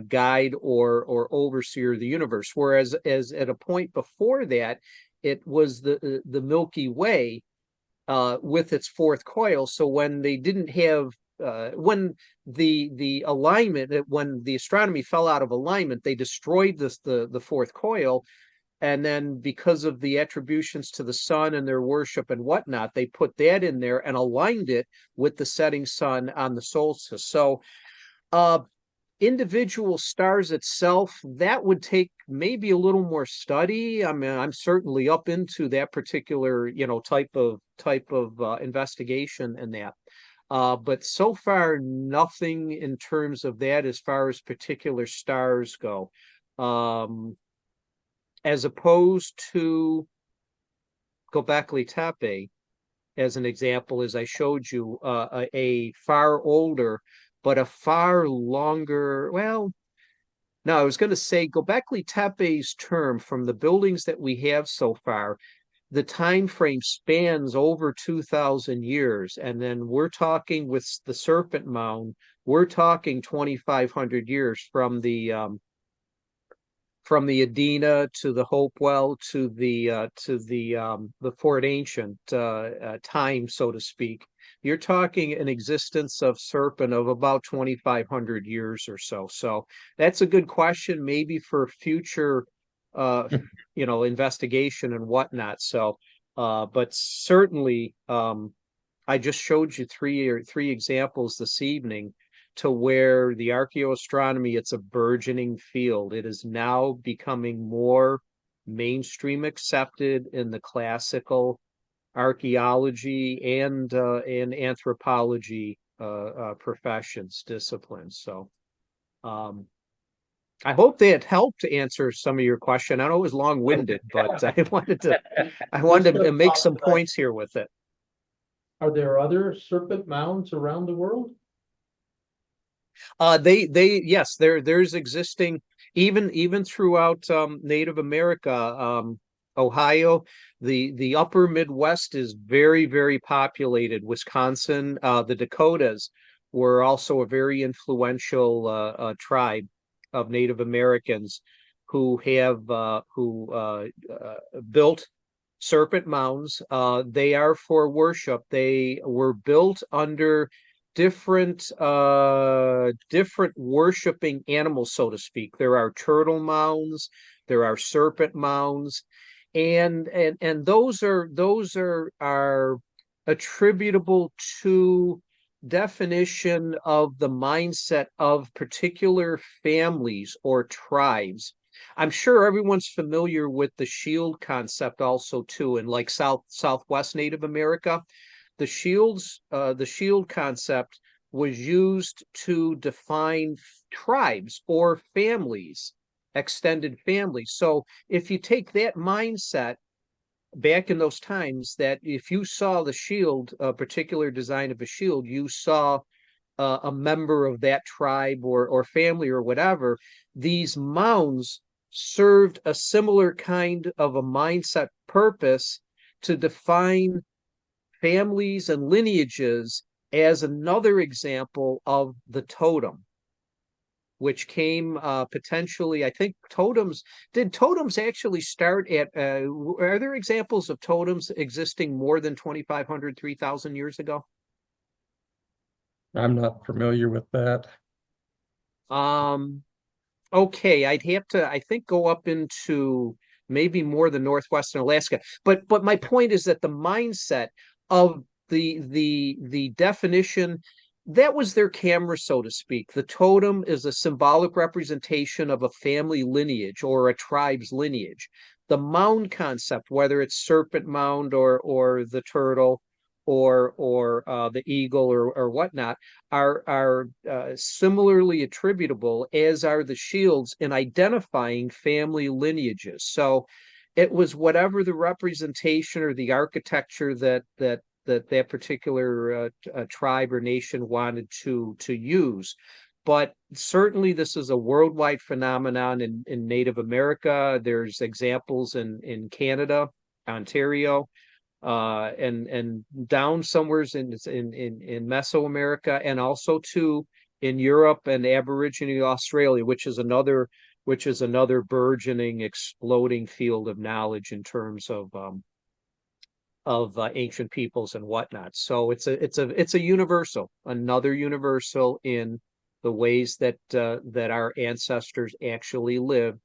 guide or overseer of the universe, whereas as at a point before that, it was the Milky Way with its fourth coil. So when they didn't have when the alignment, when the astronomy fell out of alignment, they destroyed the fourth coil, and then because of the attributions to the sun and their worship and whatnot, they put that in there and aligned it with the setting sun on the solstice. So individual stars itself, that would take maybe a little more study. I mean, I'm certainly up into that particular, type of investigation and that. But so far, nothing in terms of that as far as particular stars go. As opposed to Göbekli Tepe, as an example, as I showed you, a far older, but a far longer, well, no, I was going to say Göbekli Tepe's term from the buildings that we have so far, the time frame spans over 2,000 years. And then we're talking with the Serpent Mound, we're talking 2,500 years from the Adena to the Hopewell to the Fort Ancient time, so to speak. You're talking an existence of serpent of about 2,500 years or so. So that's a good question, maybe for future, investigation and whatnot. So, but certainly, I just showed you three examples this evening to where the archaeoastronomy, it's a burgeoning field. It is now becoming more mainstream accepted in the classical archaeology and anthropology professions, disciplines. So I hope that helped to answer some of your question. I know it was long-winded, but I wanted to make some points here with it. Are there other serpent mounds around the world? Yes, there's existing even throughout Native America, Ohio, the upper Midwest is very, very populated. Wisconsin, the Dakotas were also a very influential tribe of Native Americans who have built serpent mounds. They are for worship. They were built under different worshiping animals, so to speak. There are turtle mounds, there are serpent mounds, and those are attributable to definition of the mindset of particular families or tribes. I'm sure everyone's familiar with the shield concept also too, in like Southwest Native America. The shield concept was used to define tribes or families, extended families. So if you take that mindset back in those times, that if you saw the shield, a particular design of a shield, you saw a member of that tribe or family or whatever, these mounds served a similar kind of a mindset purpose to define families and lineages as another example of the totem, which came potentially, I think did totems actually start at, are there examples of totems existing more than 2,500, 3,000 years ago? I'm not familiar with that. Okay, I'd have to, I think, go up into maybe more the Northwestern Alaska. But my point is that the mindset of the definition, that was their camera, so to speak. The totem is a symbolic representation of a family lineage or a tribe's lineage. The mound concept, whether it's serpent mound or the turtle or the eagle or whatnot, are similarly attributable, as are the shields, in identifying family lineages. So it was whatever the representation or the architecture that particular tribe or nation wanted to use. But certainly this is a worldwide phenomenon in Native America. There's examples in Canada, Ontario, and down somewheres in Meso-America, and also too in Europe and Aboriginal Australia, which is another burgeoning, exploding field of knowledge in terms of ancient peoples and whatnot. So it's a universal, another universal in the ways that our ancestors actually lived.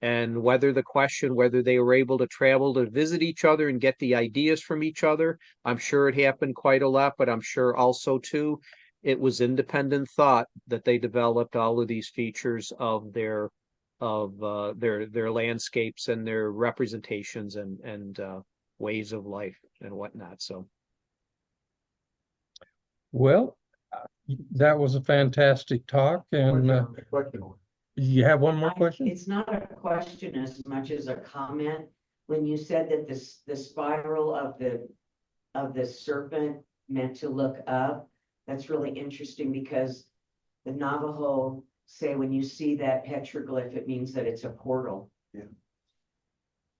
And whether they were able to travel to visit each other and get the ideas from each other, I'm sure it happened quite a lot, but I'm sure also too, it was independent thought that they developed all of these features of their landscapes and their representations and ways of life and whatnot. So, Well, that was a fantastic talk, and you have one more question? It's not a question as much as a comment. When you said that the spiral of the serpent meant to look up, that's really interesting, because the Navajo say when you see that petroglyph, it means that it's a portal. Yeah.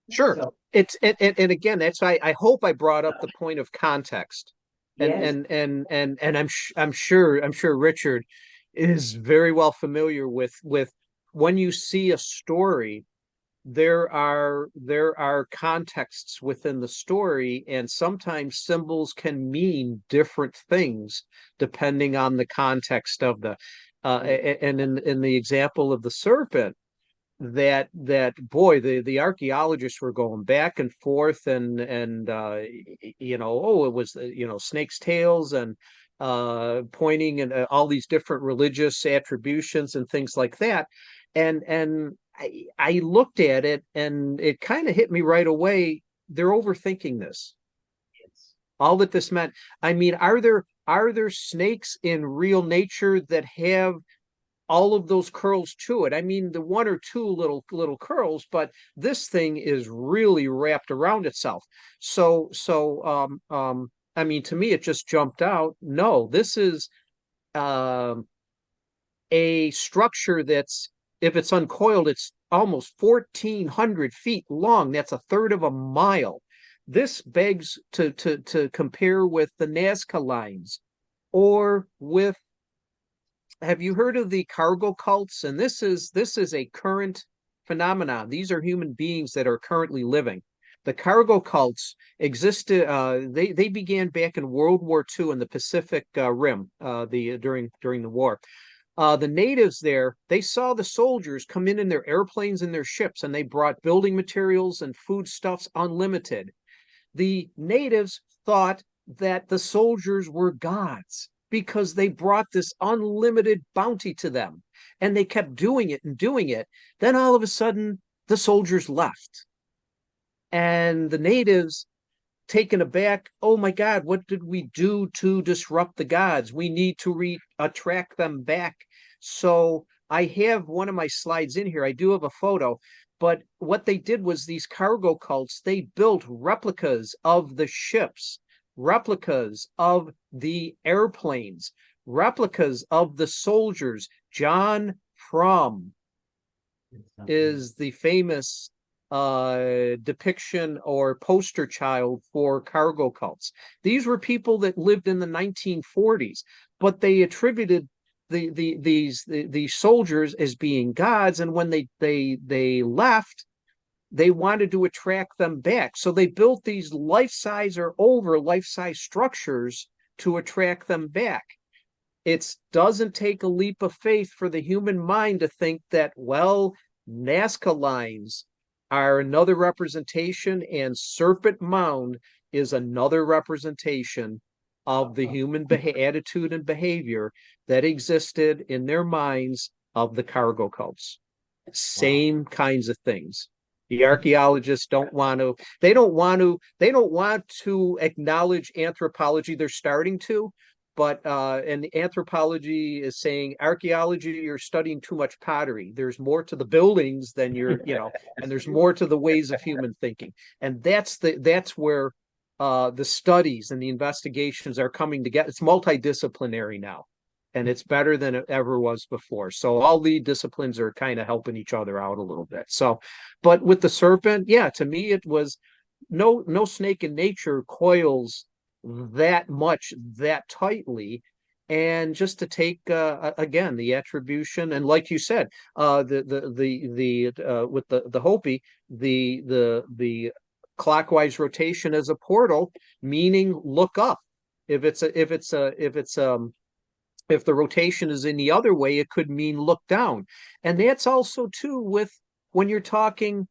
sure. So, And again, that's why I hope I brought up the point of context. yes, And I'm sure Richard is very well familiar with when you see a story, there are contexts within the story, and sometimes symbols can mean different things depending on the context of the and in the example of the serpent, that boy, the archaeologists were going back and forth and it was snake's tails and pointing and all these different religious attributions and things like that. And I looked at it and it kind of hit me right away. They're overthinking this. All that this meant. I mean, are there snakes in real nature that have all of those curls to it? I mean, the one or two little curls, but this thing is really wrapped around itself. So I mean, to me, it just jumped out. No, this is a structure that's, if it's uncoiled, it's almost 1,400 feet long. That's a third of a mile. This begs to compare with the Nazca lines, or with, have you heard of the cargo cults? And this is a current phenomenon. These are human beings that are currently living. The cargo cults existed. They began back in World War II in the Pacific Rim. During the war. The natives there, they saw the soldiers come in their airplanes and their ships, and they brought building materials and foodstuffs unlimited. The natives thought that the soldiers were gods because they brought this unlimited bounty to them, and they kept doing it and doing it. Then all of a sudden, the soldiers left, and the natives, taken aback, oh my God, what did we do to disrupt the gods? We need to attract them back. So I have one of my slides in here. I do have a photo, but what they did was, these cargo cults, they built replicas of the ships, replicas of the airplanes, replicas of the soldiers. John Frum is the famous depiction or poster child for cargo cults. These were people that lived in the 1940s, but they attributed these soldiers as being gods, and when they left, they wanted to attract them back. So they built these life-size or over life-size structures to attract them back. It doesn't take a leap of faith for the human mind to think that, well, Nazca lines are another representation, and Serpent Mound is another representation of the human attitude and behavior that existed in their minds of the cargo cults. Same kinds of things. The archaeologists don't want to acknowledge anthropology. They're starting to, but and anthropology is saying, archaeology, you're studying too much pottery. There's more to the buildings than and there's more to the ways of human thinking. And that's where the studies and the investigations are coming together. It's multidisciplinary now, and it's better than it ever was before. So all the disciplines are kind of helping each other out a little bit. So, but with the serpent, yeah, to me, it was no snake in nature coils that much, that tightly. And just to take again the attribution, and like you said, with the Hopi, the clockwise rotation as a portal, meaning look up. If the rotation is in the other way, it could mean look down. And that's also too with when you're talking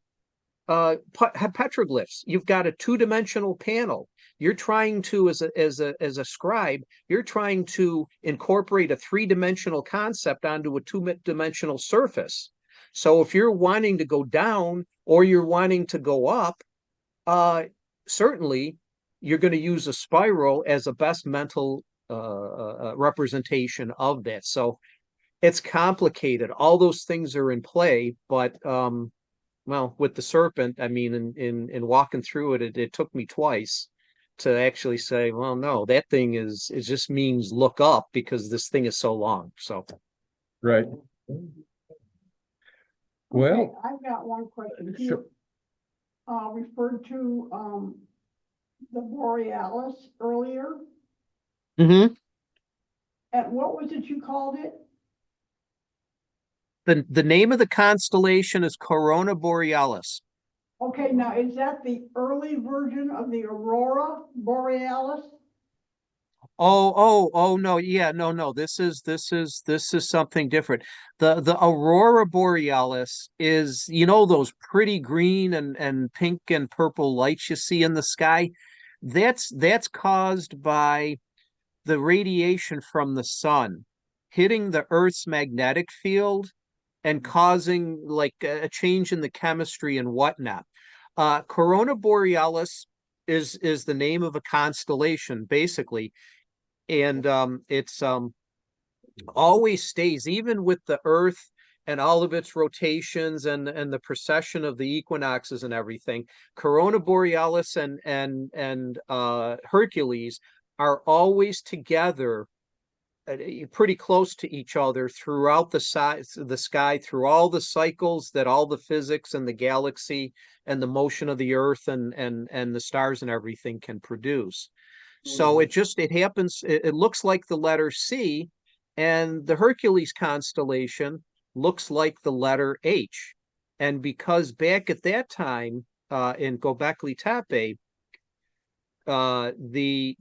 petroglyphs. You've got a two-dimensional panel. You're trying to, as a scribe, you're trying to incorporate a three-dimensional concept onto a two-dimensional surface. So if you're wanting to go down or you're wanting to go up, certainly you're going to use a spiral as a best mental representation of that. So it's complicated. All those things are in play, but well, with the serpent, I mean, in walking through it, it took me twice to actually say, well, no, that thing it just means look up, because this thing is so long. So Right. Well, Okay, I've got one question. sure. You referred to the Borealis earlier, mm-hmm. and what was it you called it? The name of the constellation is Corona Borealis. Okay, now is that the early version of the Aurora Borealis? Oh no, yeah, no. This is something different. The Aurora Borealis is, those pretty green and pink and purple lights you see in the sky. That's caused by the radiation from the sun hitting the Earth's magnetic field and causing like a change in the chemistry and whatnot. Corona Borealis is the name of a constellation, basically. And it's always stays, even with the Earth and all of its rotations and the precession of the equinoxes and everything. Corona Borealis and Hercules are always together, pretty close to each other throughout the sky, through all the cycles that all the physics and the galaxy and the motion of the Earth and the stars and everything can produce. So it happens. It looks like the letter C, and the Hercules constellation looks like the letter H. And because back at that time in Göbekli Tepe, the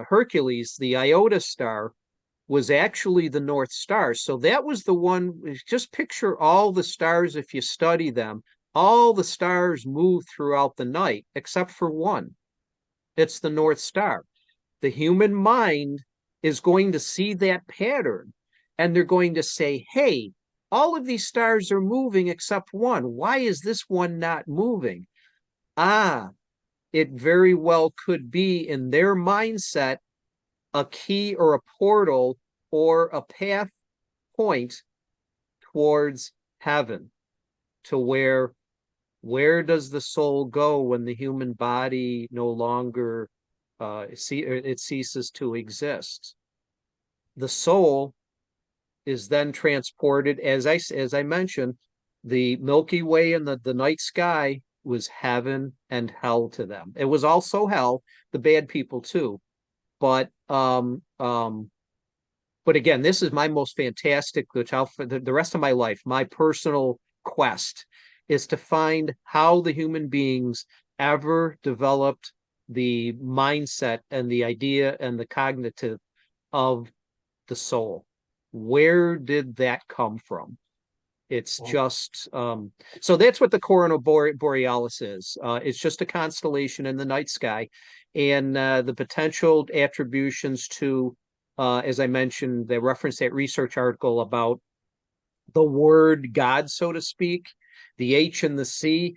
Hercules, the Iota star, was actually the North Star. So that was the one. Just picture all the stars. If you study them, all the stars move throughout the night except for one. It's the North Star. The human mind is going to see that pattern, and they're going to say, hey, all of these stars are moving except one. Why is this one not moving? It very well could be, in their mindset, a key or a portal or a path point towards heaven, to where does the soul go when the human body no longer it ceases to exist? The soul is then transported, as I mentioned, The Milky Way and the night sky was heaven and hell to them. It was also hell, the bad people too. But but again, this is my most fantastic, which I'll for the rest of my life, my personal quest is to find how the human beings ever developed the mindset and the idea and the cognitive of the soul. Where did that come from? It's just so that's what the Corona Borealis is. It's just a constellation in the night sky, and the potential attributions to, as I mentioned, they reference that research article about the word God, so to speak, the H and the C.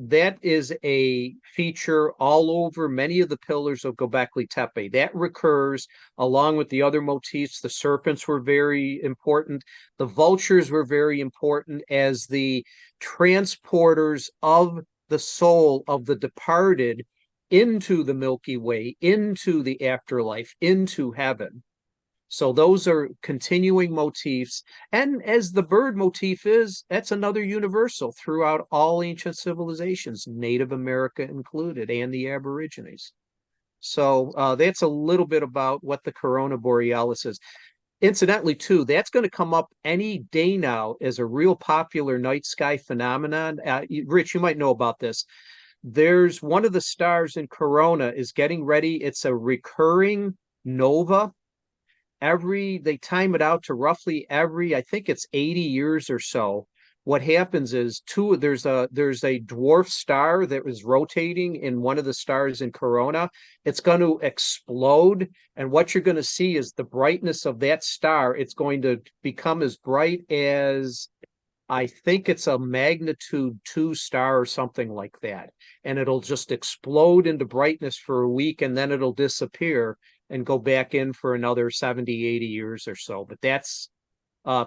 That is a feature all over many of the pillars of Göbekli Tepe. That recurs along with the other motifs. The serpents were very important. The vultures were very important as the transporters of the soul of the departed into the Milky Way, into the afterlife, into heaven. So those are continuing motifs. And as the bird motif is, that's another universal throughout all ancient civilizations, Native America included, and the Aborigines. So that's a little bit about what the Corona Borealis is. Incidentally, too, that's going to come up any day now as a real popular night sky phenomenon. Rich, you might know about this. There's one of the stars in Corona is getting ready. It's a recurring nova. They time it out to roughly every, I think it's 80 years or so. What happens is there's a dwarf star that was rotating in one of the stars in Corona. It's going to explode, and what you're going to see is the brightness of that star. It's going to become as bright as, I think it's a magnitude 2 star or something like that. And it'll just explode into brightness for a week, and then it'll disappear and go back in for another 70, 80 years or so. But that's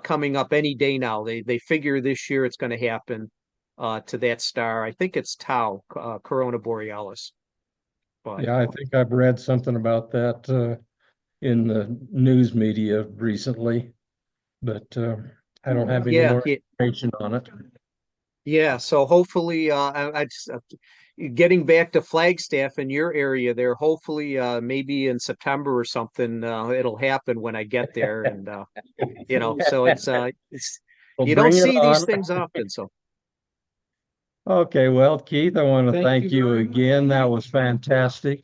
coming up any day now. They figure this year it's going to happen to that star. I think it's Tau, Corona Borealis. But, Yeah, I think I've read something about that in the news media recently, but I don't have any more information on it. Yeah, so hopefully, I just, getting back to Flagstaff in your area there, hopefully, maybe in September or something, it'll happen when I get there, and so it's Well, you don't bring it see these on. things often. So Okay, well, Keith, I want to thank you very much. again. That was fantastic.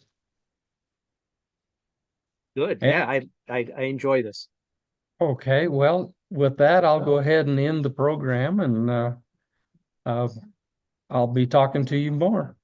good. And- Yeah, I enjoy this. Okay, well, with that, I'll go ahead and end the program, and I'll be talking to you more.